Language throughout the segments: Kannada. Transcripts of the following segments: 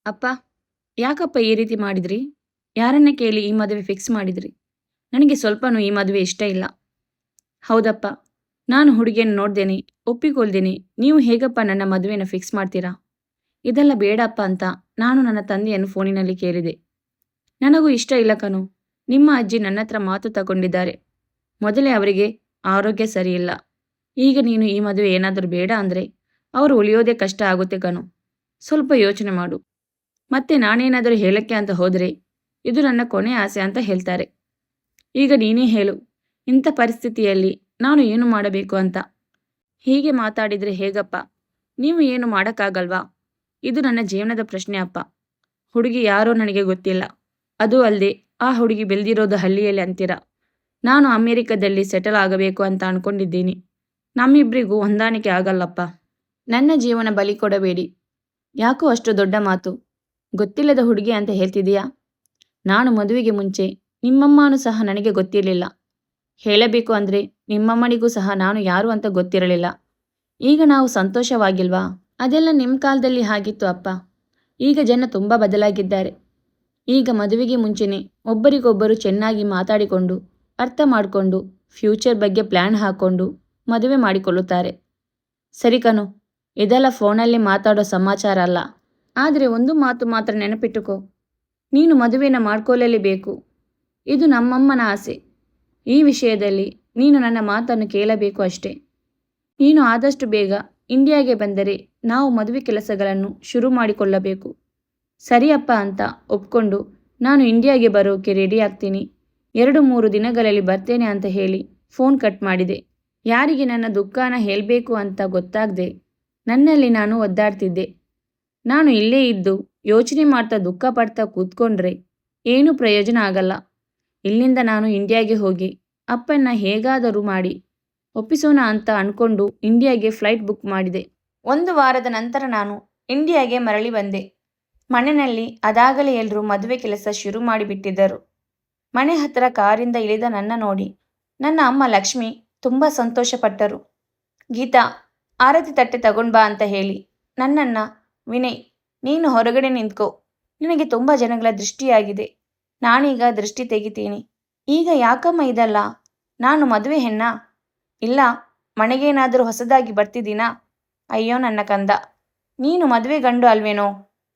ಅಪ್ಪ, ಯಾಕಪ್ಪ ಈ ರೀತಿ ಮಾಡಿದ್ರಿ? ಯಾರನ್ನ ಕೇಳಿ ಈ ಮದುವೆ ಫಿಕ್ಸ್ ಮಾಡಿದ್ರಿ? ನನಗೆ ಸ್ವಲ್ಪನೂ ಈ ಮದುವೆ ಇಷ್ಟ ಇಲ್ಲ. ಹೌದಪ್ಪ, ನಾನು ಹುಡುಗಿಯನ್ನು ನೋಡ್ದೇನೆ, ಒಪ್ಪಿಕೊಳ್ದೇನೆ ನೀವು ಹೇಗಪ್ಪ ನನ್ನ ಮದುವೆನ ಫಿಕ್ಸ್ ಮಾಡ್ತೀರಾ? ಇದೆಲ್ಲ ಬೇಡಪ್ಪ ಅಂತ ನಾನು ನನ್ನ ತಂದೆಯನ್ನು ಫೋನಿನಲ್ಲಿ ಕೇಳಿದೆ. ನನಗೂ ಇಷ್ಟ ಇಲ್ಲ ಕಣೋ. ನಿಮ್ಮ ಅಜ್ಜಿ ನನ್ನ ಹತ್ರ ಮಾತು ತಗೊಂಡಿದ್ದಾರೆ. ಮೊದಲೇ ಅವರಿಗೆ ಆರೋಗ್ಯ ಸರಿಯಿಲ್ಲ. ಈಗ ನೀನು ಈ ಮದುವೆ ಏನಾದರೂ ಬೇಡ ಅಂದರೆ ಅವರು ಉಳಿಯೋದೇ ಕಷ್ಟ ಆಗುತ್ತೆ ಕಣೋ. ಸ್ವಲ್ಪ ಯೋಚನೆ ಮಾಡು. ಮತ್ತೆ ನಾನೇನಾದರೂ ಹೇಳಕ್ಕೆ ಅಂತ ಹೋದರೆ ಇದು ನನ್ನ ಕೊನೆ ಆಸೆ ಅಂತ ಹೇಳ್ತಾರೆ. ಈಗ ನೀನೇ ಹೇಳು, ಇಂಥ ಪರಿಸ್ಥಿತಿಯಲ್ಲಿ ನಾನು ಏನು ಮಾಡಬೇಕು ಅಂತ? ಹೀಗೆ ಮಾತಾಡಿದರೆ ಹೇಗಪ್ಪ? ನೀವು ಏನು ಮಾಡೋಕ್ಕಾಗಲ್ವಾ? ಇದು ನನ್ನ ಜೀವನದ ಪ್ರಶ್ನೆ ಅಪ್ಪ. ಹುಡುಗಿ ಯಾರೋ ನನಗೆ ಗೊತ್ತಿಲ್ಲ. ಅದು ಅಲ್ಲದೆ ಆ ಹುಡುಗಿ ಬೆಳೆದಿರೋದು ಹಳ್ಳಿಯಲ್ಲಿ ಅಂತೀರ. ನಾನು ಅಮೆರಿಕದಲ್ಲಿ ಸೆಟಲ್ ಆಗಬೇಕು ಅಂತ ಅನ್ಕೊಂಡಿದ್ದೀನಿ. ನಮ್ಮಿಬ್ಬರಿಗೂ ಹೊಂದಾಣಿಕೆ ಆಗಲ್ಲಪ್ಪ. ನನ್ನ ಜೀವನ ಬಲಿ ಕೊಡಬೇಡಿ. ಯಾಕೋ ಅಷ್ಟು ದೊಡ್ಡ ಮಾತು? ಗೊತ್ತಿಲ್ಲದ ಹುಡುಗಿ ಅಂತ ಹೇಳ್ತಿದೀಯಾ? ನಾನು ಮದುವೆಗೆ ಮುಂಚೆ ನಿಮ್ಮಮ್ಮನೂ ಸಹ ನನಗೆ ಗೊತ್ತಿರಲಿಲ್ಲ. ಹೇಳಬೇಕು ಅಂದರೆ ನಿಮ್ಮಮ್ಮನಿಗೂ ಸಹ ನಾನು ಯಾರು ಅಂತ ಗೊತ್ತಿರಲಿಲ್ಲ. ಈಗ ನಾವು ಸಂತೋಷವಾಗಿಲ್ವಾ? ಅದೆಲ್ಲ ನಿಮ್ಮ ಕಾಲದಲ್ಲಿ ಆಗಿತ್ತು ಅಪ್ಪ. ಈಗ ಜನ ತುಂಬ ಬದಲಾಗಿದ್ದಾರೆ. ಈಗ ಮದುವೆಗೆ ಮುಂಚೆನೇ ಒಬ್ಬರಿಗೊಬ್ಬರು ಚೆನ್ನಾಗಿ ಮಾತಾಡಿಕೊಂಡು ಅರ್ಥ ಮಾಡಿಕೊಂಡು ಫ್ಯೂಚರ್ ಬಗ್ಗೆ ಪ್ಲ್ಯಾನ್ ಹಾಕ್ಕೊಂಡು ಮದುವೆ ಮಾಡಿಕೊಳ್ಳುತ್ತಾರೆ. ಸರಿ ಕಣೋ, ಇದೆಲ್ಲ ಫೋನಲ್ಲಿ ಮಾತಾಡೋ ಸಮಾಚಾರ ಅಲ್ಲ. ಆದರೆ ಒಂದು ಮಾತು ಮಾತ್ರ ನೆನಪಿಟ್ಟುಕೋ, ನೀನು ಮದುವೆನ ಮಾಡ್ಕೊಳ್ಳಲೇಬೇಕು. ಇದು ನಮ್ಮಮ್ಮನ ಆಸೆ. ಈ ವಿಷಯದಲ್ಲಿ ನೀನು ನನ್ನ ಮಾತನ್ನು ಕೇಳಬೇಕು ಅಷ್ಟೇ. ನೀನು ಆದಷ್ಟು ಬೇಗ ಇಂಡಿಯಾಗೆ ಬಂದರೆ ನಾವು ಮದುವೆ ಕೆಲಸಗಳನ್ನು ಶುರು ಮಾಡಿಕೊಳ್ಳಬೇಕು. ಸರಿಯಪ್ಪ ಅಂತ ಒಪ್ಕೊಂಡು ನಾನು ಇಂಡಿಯಾಗೆ ಬರೋಕೆ ರೆಡಿ ಆಗ್ತೀನಿ. 2-3 ದಿನಗಳಲ್ಲಿ ಬರ್ತೇನೆ ಅಂತ ಹೇಳಿ ಫೋನ್ ಕಟ್ ಮಾಡಿದೆ. ಯಾರಿಗೆ ನನ್ನ ದುಃಖನ ಹೇಳಬೇಕು ಅಂತ ಗೊತ್ತಾಗದೆ ನನ್ನಲ್ಲಿ ನಾನು ಒದ್ದಾಡ್ತಿದ್ದೆ. ನಾನು ಇಲ್ಲೇ ಇದ್ದು ಯೋಚನೆ ಮಾಡ್ತಾ ದುಃಖ ಪಡ್ತಾ ಕೂತ್ಕೊಂಡ್ರೆ ಏನೂ ಪ್ರಯೋಜನ ಆಗಲ್ಲ. ಇಲ್ಲಿಂದ ನಾನು ಇಂಡಿಯಾಗೆ ಹೋಗಿ ಅಪ್ಪನ್ನ ಹೇಗಾದರೂ ಮಾಡಿ ಒಪ್ಪಿಸೋಣ ಅಂತ ಅಂದ್ಕೊಂಡು ಇಂಡಿಯಾಗೆ ಫ್ಲೈಟ್ ಬುಕ್ ಮಾಡಿದೆ. 1 ವಾರದ ನಂತರ ನಾನು ಇಂಡಿಯಾಗೆ ಮರಳಿ ಬಂದೆ. ಮನೆಯಲ್ಲಿ ಅದಾಗಲೇ ಎಲ್ಲರೂ ಮದುವೆ ಕೆಲಸ ಶುರು ಮಾಡಿಬಿಟ್ಟಿದ್ದರು. ಮನೆ ಹತ್ತಿರ ಕಾರಿಂದ ಇಳಿದ ನನ್ನ ನೋಡಿ ನನ್ನ ಅಮ್ಮ ಲಕ್ಷ್ಮಿ ತುಂಬ ಸಂತೋಷಪಟ್ಟರು. ಗೀತಾ, ಆರತಿ ತಟ್ಟೆ ತಗೊಂಡು ಬಾ ಅಂತ ಹೇಳಿ ನನ್ನನ್ನು, ವಿನಯ್ ನೀನು ಹೊರಗಡೆ ನಿಂತ್ಕೋ, ನಿನಗೆ ತುಂಬ ಜನಗಳ ದೃಷ್ಟಿಯಾಗಿದೆ, ನಾನೀಗ ದೃಷ್ಟಿ ತೆಗಿತೀನಿ. ಈಗ ಯಾಕಮ್ಮ ಇದಲ್ಲ? ನಾನು ಮದುವೆ ಹೆಣ್ಣಾ? ಇಲ್ಲ, ಮನೆಗೇನಾದರೂ ಹೊಸದಾಗಿ ಬರ್ತಿದ್ದೀನಾ? ಅಯ್ಯೋ ನನ್ನ ಕಂದ, ನೀನು ಮದುವೆ ಗಂಡು ಅಲ್ವೇನೋ?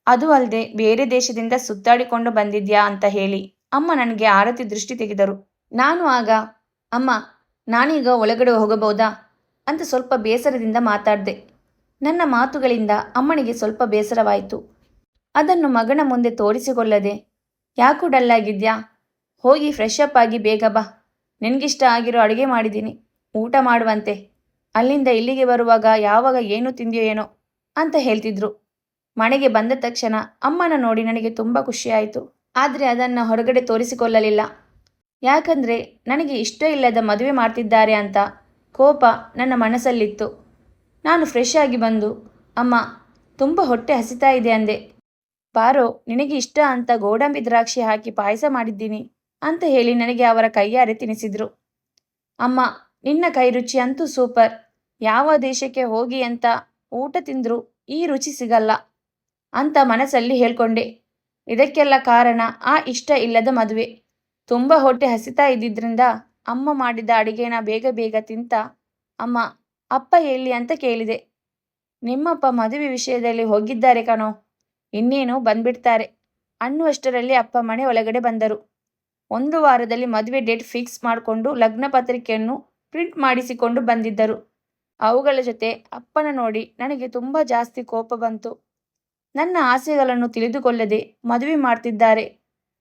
ಅದು ಅಲ್ಲದೆ ಬೇರೆ ದೇಶದಿಂದ ಸುತ್ತಾಡಿಕೊಂಡು ಬಂದಿದ್ಯಾ ಅಂತ ಹೇಳಿ ಅಮ್ಮ ನನಗೆ ಆರತಿ ದೃಷ್ಟಿ ತೆಗೆದರು. ನಾನು ಆಗ, ಅಮ್ಮ ನಾನೀಗ ಒಳಗಡೆ ಹೋಗಬಹುದಾ ಅಂತ ಸ್ವಲ್ಪ ಬೇಸರದಿಂದ ಮಾತಾಡಿದೆ. ನನ್ನ ಮಾತುಗಳಿಂದ ಅಮ್ಮನಿಗೆ ಸ್ವಲ್ಪ ಬೇಸರವಾಯಿತು. ಅದನ್ನು ಮಗನ ಮುಂದೆ ತೋರಿಸಿಕೊಳ್ಳದೆ, ಯಾಕೂ ಡಲ್ಲಾಗಿದ್ಯಾ? ಹೋಗಿ ಫ್ರೆಶ್ ಅಪ್ ಆಗಿ ಬೇಗ ಬಾ, ನಿನಗಿಷ್ಟ ಆಗಿರೋ ಅಡುಗೆ ಮಾಡಿದ್ದೀನಿ, ಊಟ ಮಾಡುವಂತೆ. ಅಲ್ಲಿಂದ ಇಲ್ಲಿಗೆ ಬರುವಾಗ ಯಾವಾಗ ಏನು ತಿಂದೆಯೋ ಏನೋ ಅಂತ ಹೇಳ್ತಿದ್ರು. ಮನೆಗೆ ಬಂದ ತಕ್ಷಣ ಅಮ್ಮನ ನೋಡಿ ನನಗೆ ತುಂಬ ಖುಷಿಯಾಯಿತು. ಆದರೆ ಅದನ್ನು ಹೊರಗಡೆ ತೋರಿಸಿಕೊಳ್ಳಲಿಲ್ಲ. ಯಾಕಂದರೆ ನನಗೆ ಇಷ್ಟ ಇಲ್ಲದ ಮದುವೆ ಮಾಡ್ತಿದ್ದಾರೆ ಅಂತ ಕೋಪ ನನ್ನ ಮನಸ್ಸಲ್ಲಿತ್ತು. ನಾನು ಫ್ರೆಶ್ ಆಗಿ ಬಂದು, ಅಮ್ಮ ತುಂಬ ಹೊಟ್ಟೆ ಹಸಿತಾ ಇದೆ ಅಂದೆ. ಬಾರೋ, ನಿನಗೆ ಇಷ್ಟ ಅಂತ ಗೋಡಂಬಿ ದ್ರಾಕ್ಷಿ ಹಾಕಿ ಪಾಯಸ ಮಾಡಿದ್ದೀನಿ ಅಂತ ಹೇಳಿ ನನಗೆ ಅವರ ಕೈಯಾರೆ ತಿನ್ನಿಸಿದ್ರು. ಅಮ್ಮ ನಿನ್ನ ಕೈ ರುಚಿ ಅಂತೂ ಸೂಪರ್. ಯಾವ ದೇಶಕ್ಕೆ ಹೋಗಿ ಅಂತ ಊಟ ತಿಂದರೂ ಈ ರುಚಿ ಸಿಗಲ್ಲ ಅಂತ ಮನಸ್ಸಲ್ಲಿ ಹೇಳ್ಕೊಂಡೆ. ಇದಕ್ಕೆಲ್ಲ ಕಾರಣ ಆ ಇಷ್ಟ ಇಲ್ಲದ ಮದುವೆ. ತುಂಬ ಹೊಟ್ಟೆ ಹಸಿತಾ ಇದ್ದಿದ್ದರಿಂದ ಅಮ್ಮ ಮಾಡಿದ ಅಡಿಗೆನ ಬೇಗ ಬೇಗ ತಿಂತ, ಅಮ್ಮ ಅಪ್ಪ ಎಲ್ಲಿ ಅಂತ ಕೇಳಿದೆ. ನಿಮ್ಮಪ್ಪ ಮದುವೆ ವಿಷಯದಲ್ಲಿ ಹೋಗಿದ್ದಾರೆ ಕಣೋ, ಇನ್ನೇನು ಬಂದ್ಬಿಡ್ತಾರೆ ಅನ್ನುವಷ್ಟರಲ್ಲಿ ಅಪ್ಪ ಮನೆ ಒಳಗಡೆ ಬಂದರು. 1 ವಾರದಲ್ಲಿ ಮದುವೆ ಡೇಟ್ ಫಿಕ್ಸ್ ಮಾಡಿಕೊಂಡು ಲಗ್ನ ಪತ್ರಿಕೆಯನ್ನು ಪ್ರಿಂಟ್ ಮಾಡಿಸಿಕೊಂಡು ಬಂದಿದ್ದರು. ಅವುಗಳ ಜೊತೆ ಅಪ್ಪನ ನೋಡಿ ನನಗೆ ತುಂಬ ಜಾಸ್ತಿ ಕೋಪ ಬಂತು. ನನ್ನ ಆಸೆಗಳನ್ನು ತಿಳಿದುಕೊಳ್ಳದೆ ಮದುವೆ ಮಾಡ್ತಿದ್ದಾರೆ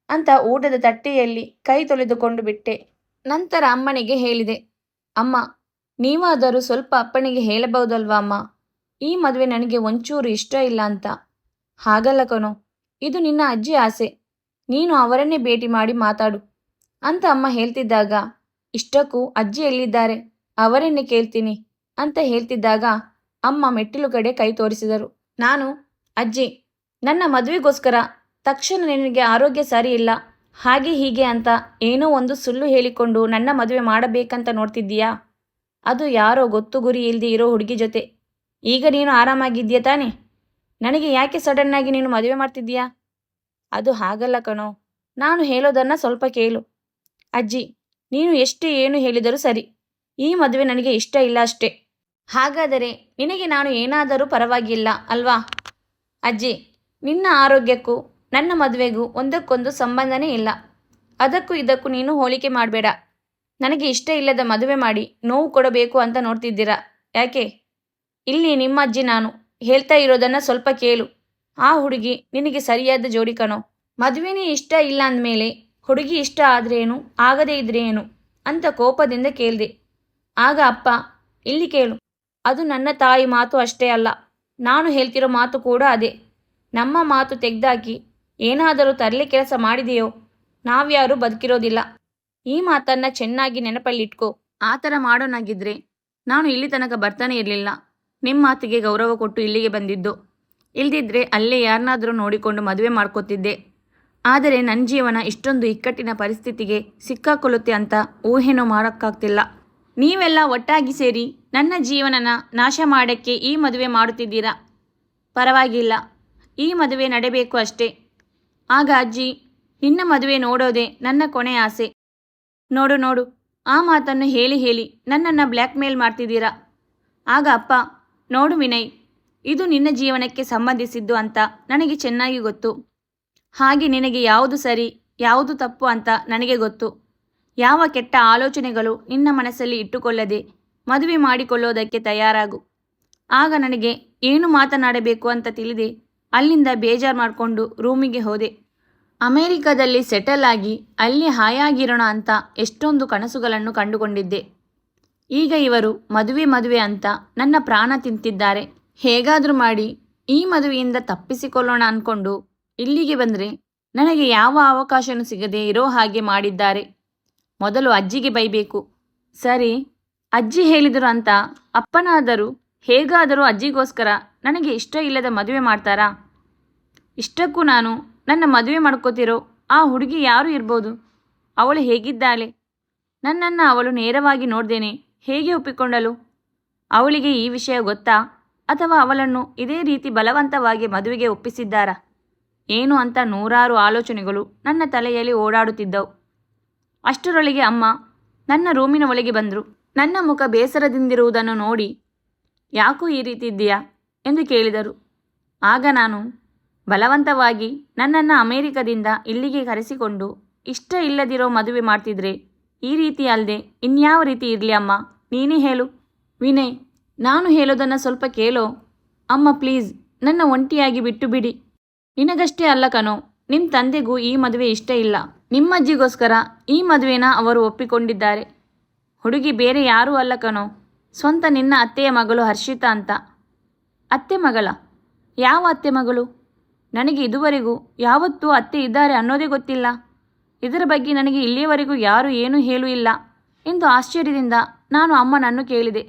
ಅಂತ ಊಟದ ತಟ್ಟೆಯಲ್ಲಿ ಕೈ ತೊಳೆದುಕೊಂಡು ಬಿಟ್ಟೆ. ನಂತರ ಅಮ್ಮನಿಗೆ ಹೇಳಿದೆ, ಅಮ್ಮ ನೀವಾದರೂ ಸ್ವಲ್ಪ ಅಪ್ಪನಿಗೆ ಹೇಳಬಹುದಲ್ವಾ ಅಮ್ಮ, ಈ ಮದುವೆ ನನಗೆ ಒಂಚೂರು ಇಷ್ಟ ಇಲ್ಲ ಅಂತ. ಹಾಗಲ್ಲ ಕಣೋ, ಇದು ನಿನ್ನ ಅಜ್ಜಿ ಆಸೆ, ನೀನು ಅವರನ್ನೇ ಭೇಟಿ ಮಾಡಿ ಮಾತಾಡು ಅಂತ ಅಮ್ಮ ಹೇಳ್ತಿದ್ದಾಗ, ಇಷ್ಟಕ್ಕೂ ಅಜ್ಜಿ ಎಲ್ಲಿದ್ದಾರೆ, ಅವರನ್ನೇ ಕೇಳ್ತೀನಿ ಅಂತ ಹೇಳ್ತಿದ್ದಾಗ ಅಮ್ಮ ಮೆಟ್ಟಿಲು ಕಡೆ ಕೈ ತೋರಿಸಿದರು. ನಾನು, ಅಜ್ಜಿ ನನ್ನ ಮದುವೆಗೋಸ್ಕರ ತಕ್ಷಣ ನಿನಗೆ ಆರೋಗ್ಯ ಸರಿ ಇಲ್ಲ ಹಾಗೆ ಹೀಗೆ ಅಂತ ಏನೋ ಒಂದು ಸುಳ್ಳು ಹೇಳಿಕೊಂಡು ನನ್ನ ಮದುವೆ ಮಾಡಬೇಕಂತ ನೋಡ್ತಿದ್ದೀಯಾ? ಅದು ಯಾರೋ ಗೊತ್ತು ಗುರಿ ಇಲ್ಲದೆ ಇರೋ ಹುಡುಗಿ ಜೊತೆ. ಈಗ ನೀನು ಆರಾಮಾಗಿದ್ದೀಯ ತಾನೆ? ನನಗೆ ಯಾಕೆ ಸಡನ್ನಾಗಿ ನೀನು ಮದುವೆ ಮಾಡ್ತಿದ್ದೀಯಾ? ಅದು ಹಾಗಲ್ಲ ಕಣೋ. ನಾನು ಹೇಳೋದನ್ನು ಸ್ವಲ್ಪ ಕೇಳು. ಅಜ್ಜಿ, ನೀನು ಎಷ್ಟೇ ಏನು ಹೇಳಿದರೂ ಸರಿ. ಈ ಮದುವೆ ನನಗೆ ಇಷ್ಟ ಇಲ್ಲ ಅಷ್ಟೇ. ಹಾಗಾದರೆ ನಿನಗೆ ನಾನು ಏನಾದರೂ ಪರವಾಗಿಲ್ಲ ಅಲ್ವಾ? ಅಜ್ಜಿ, ನಿನ್ನ ಆರೋಗ್ಯಕ್ಕೂ ನನ್ನ ಮದುವೆಗೂ ಒಂದಕ್ಕೊಂದು ಸಂಬಂಧನೇ ಇಲ್ಲ. ಅದಕ್ಕೂ ಇದಕ್ಕೂ ನೀನು ಹೋಲಿಕೆ ಮಾಡಬೇಡ. ನನಗೆ ಇಷ್ಟ ಇಲ್ಲದ ಮದುವೆ ಮಾಡಿ ನೋವು ಕೊಡಬೇಕು ಅಂತ ನೋಡ್ತಿದ್ದೀರಾ ಯಾಕೆ? ಇಲ್ಲಿ ನಿಮ್ಮ ಅಜ್ಜಿ ನಾನು. ಹೇಳ್ತಾ ಇರೋದನ್ನು ಸ್ವಲ್ಪ ಕೇಳು. ಆ ಹುಡುಗಿ ನಿನಗೆ ಸರಿಯಾದ ಜೋಡಿ ಕಣೋ. ಮದುವೆನೇ ಇಷ್ಟ ಇಲ್ಲ ಅಂದಮೇಲೆ ಹುಡುಗಿ ಇಷ್ಟ ಆದ್ರೇನು ಆಗದೇ ಇದ್ರೆ ಏನು ಅಂತ ಕೋಪದಿಂದ ಕೇಳಿದೆ. ಆಗ ಅಪ್ಪ, ಇಲ್ಲಿ ಕೇಳು, ಅದು ನನ್ನ ತಾಯಿ ಮಾತು ಅಷ್ಟೇ ಅಲ್ಲ, ನಾನು ಹೇಳ್ತಿರೋ ಮಾತು ಕೂಡ ಅದೇ. ನಮ್ಮ ಮಾತು ತೆಗೆದಾಕಿ ಏನಾದರೂ ತರಲೆ ಕೆಲಸ ಮಾಡಿದೆಯೋ ನಾವ್ಯಾರೂ ಬದುಕಿರೋದಿಲ್ಲ. ಈ ಮಾತನ್ನು ಚೆನ್ನಾಗಿ ನೆನಪಲ್ಲಿಟ್ಕೋ. ಆ ಥರ ಮಾಡೋನಾಗಿದ್ರೆ ನಾನು ಇಲ್ಲಿ ತನಕ ಬರ್ತಾನೆ ಇರಲಿಲ್ಲ. ನಿಮ್ಮ ಮಾತಿಗೆ ಗೌರವ ಕೊಟ್ಟು ಇಲ್ಲಿಗೆ ಬಂದಿದ್ದು. ಇಲ್ದಿದ್ರೆ ಅಲ್ಲೇ ಯಾರನ್ನಾದರೂ ನೋಡಿಕೊಂಡು ಮದುವೆ ಮಾಡ್ಕೋತಿದ್ದೆ. ಆದರೆ ನನ್ನ ಜೀವನ ಇಷ್ಟೊಂದು ಇಕ್ಕಟ್ಟಿನ ಪರಿಸ್ಥಿತಿಗೆ ಸಿಕ್ಕಾಕೊಳ್ಳುತ್ತೆ ಅಂತ ಊಹೆನೂ ಮಾಡೋಕ್ಕಾಗ್ತಿಲ್ಲ. ನೀವೆಲ್ಲ ಒಟ್ಟಾಗಿ ಸೇರಿ ನನ್ನ ಜೀವನನ ನಾಶ ಮಾಡೋಕ್ಕೆ ಈ ಮದುವೆ ಮಾಡುತ್ತಿದ್ದೀರಾ. ಪರವಾಗಿಲ್ಲ, ಈ ಮದುವೆ ನಡೆಯಬೇಕು ಅಷ್ಟೇ. ಆಗ ಅಜ್ಜಿ, ನಿನ್ನ ಮದುವೆ ನೋಡೋದೇ ನನ್ನ ಕೊನೆ ಆಸೆ. ನೋಡು ನೋಡು, ಆ ಮಾತನ್ನು ಹೇಳಿ ಹೇಳಿ ನನ್ನನ್ನು ಬ್ಲ್ಯಾಕ್ ಮೇಲ್ ಮಾಡ್ತಿದ್ದೀರಾ. ಆಗ ಅಪ್ಪ, ನೋಡು ವಿನಯ್, ಇದು ನಿನ್ನ ಜೀವನಕ್ಕೆ ಸಂಬಂಧಿಸಿದ್ದು ಅಂತ ನನಗೆ ಚೆನ್ನಾಗಿ ಗೊತ್ತು. ಹಾಗೆ ನಿನಗೆ ಯಾವುದು ಸರಿ ಯಾವುದು ತಪ್ಪು ಅಂತ ನನಗೆ ಗೊತ್ತು. ಯಾವ ಕೆಟ್ಟ ಆಲೋಚನೆಗಳು ನಿನ್ನ ಮನಸ್ಸಲ್ಲಿ ಇಟ್ಟುಕೊಳ್ಳದೆ ಮದುವೆ ಮಾಡಿಕೊಳ್ಳೋದಕ್ಕೆ ತಯಾರಾಗು. ಆಗ ನನಗೆ ಏನು ಮಾತನಾಡಬೇಕು ಅಂತ ತಿಳಿದೆ ಅಲ್ಲಿಂದ ಬೇಜಾರು ಮಾಡಿಕೊಂಡು ರೂಮಿಗೆ ಹೋದೆ. ಅಮೇರಿಕಾದಲ್ಲಿ ಸೆಟಲ್ ಆಗಿ ಅಲ್ಲಿ ಹಾಯಾಗಿರೋಣ ಅಂತ ಎಷ್ಟೊಂದು ಕನಸುಗಳನ್ನು ಕಂಡುಕೊಂಡಿದ್ದೆ. ಈಗ ಇವರು ಮದುವೆ ಅಂತ ನನ್ನ ಪ್ರಾಣ ತಿಂತಿದ್ದಾರೆ. ಹೇಗಾದರೂ ಮಾಡಿ ಈ ಮದುವೆಯಿಂದ ತಪ್ಪಿಸಿಕೊಳ್ಳೋಣ ಅಂದ್ಕೊಂಡು ಇಲ್ಲಿಗೆ ಬಂದರೆ ನನಗೆ ಯಾವ ಅವಕಾಶವೂ ಸಿಗದೆ ಇರೋ ಹಾಗೆ ಮಾಡಿದ್ದಾರೆ. ಮೊದಲು ಅಜ್ಜಿಗೆ ಬೈಬೇಕು. ಸರಿ, ಅಜ್ಜಿ ಹೇಳಿದರು ಅಂತ ಅಪ್ಪನಾದರೂ ಹೇಗಾದರೂ ಅಜ್ಜಿಗೋಸ್ಕರ ನನಗೆ ಇಷ್ಟ ಇಲ್ಲದ ಮದುವೆ ಮಾಡ್ತಾರಾ? ಇಷ್ಟಕ್ಕೂ ನಾನು ನನ್ನ ಮದುವೆ ಮಾಡ್ಕೋತಿರೋ ಆ ಹುಡುಗಿ ಯಾರು ಇರ್ಬೋದು? ಅವಳು ಹೇಗಿದ್ದಾಳೆ? ನನ್ನನ್ನು ಅವಳು ನೇರವಾಗಿ ನೋಡ್ದೇನೆ ಹೇಗೆ ಒಪ್ಪಿಕೊಂಡಳು? ಅವಳಿಗೆ ಈ ವಿಷಯ ಗೊತ್ತಾ? ಅಥವಾ ಅವಳನ್ನು ಇದೇ ರೀತಿ ಬಲವಂತವಾಗಿ ಮದುವೆಗೆ ಒಪ್ಪಿಸಿದ್ದಾರಾ? ಏನು ಅಂತ ನೂರಾರು ಆಲೋಚನೆಗಳು ನನ್ನ ತಲೆಯಲ್ಲಿ ಓಡಾಡುತ್ತಿದ್ದವು. ಅಷ್ಟರೊಳಗೆ ಅಮ್ಮ ನನ್ನ ರೂಮಿನ ಒಳಗೆ ಬಂದರು. ನನ್ನ ಮುಖ ಬೇಸರದಿಂದಿರುವುದನ್ನು ನೋಡಿ, ಯಾಕೋ ಈ ರೀತಿ ಇದ್ದೀಯಾ ಎಂದು ಕೇಳಿದರು. ಆಗ ನಾನು, ಬಲವಂತವಾಗಿ ನನ್ನನ್ನು ಅಮೇರಿಕದಿಂದ ಇಲ್ಲಿಗೆ ಕರೆಸಿಕೊಂಡು ಇಷ್ಟ ಇಲ್ಲದಿರೋ ಮದುವೆ ಮಾಡ್ತಿದ್ರೆ ಈ ರೀತಿ ಅಲ್ಲದೆ ಇನ್ಯಾವ ರೀತಿ ಇರಲಿ ಅಮ್ಮ, ನೀನೇ ಹೇಳು. ವಿನಯ್, ನಾನು ಹೇಳೋದನ್ನು ಸ್ವಲ್ಪ ಕೇಳೋ. ಅಮ್ಮ ಪ್ಲೀಸ್, ನನ್ನ ಒಂಟಿಯಾಗಿ ಬಿಟ್ಟು ಬಿಡಿ. ನಿನಗಷ್ಟೇ ಅಲ್ಲ ಕಣೋ, ನಿಮ್ಮ ತಂದೆಗೂ ಈ ಮದುವೆ ಇಷ್ಟ ಇಲ್ಲ. ನಿಮ್ಮಜ್ಜಿಗೋಸ್ಕರ ಈ ಮದುವೆನ ಅವರು ಒಪ್ಪಿಕೊಂಡಿದ್ದಾರೆ. ಹುಡುಗಿ ಬೇರೆ ಯಾರೂ ಅಲ್ಲ ಕಣೋ, ಸ್ವಂತ ನಿನ್ನ ಅತ್ತೆಯ ಮಗಳು ಹರ್ಷಿತಾ ಅಂತ. ಅತ್ತೆ ಮಗಳ? ಯಾವ ಅತ್ತೆ ಮಗಳು? ನನಗೆ ಇದುವರೆಗೂ ಯಾವತ್ತೂ ಅತ್ತೆ ಇದ್ದಾರೆ ಅನ್ನೋದೇ ಗೊತ್ತಿಲ್ಲ. ಇದರ ಬಗ್ಗೆ ನನಗೆ ಇಲ್ಲಿಯವರೆಗೂ ಯಾರೂ ಏನೂ ಹೇಳೂ ಇಲ್ಲ ಎಂದು ಆಶ್ಚರ್ಯದಿಂದ ನಾನು ಅಮ್ಮನನ್ನು ಕೇಳಿದೆ.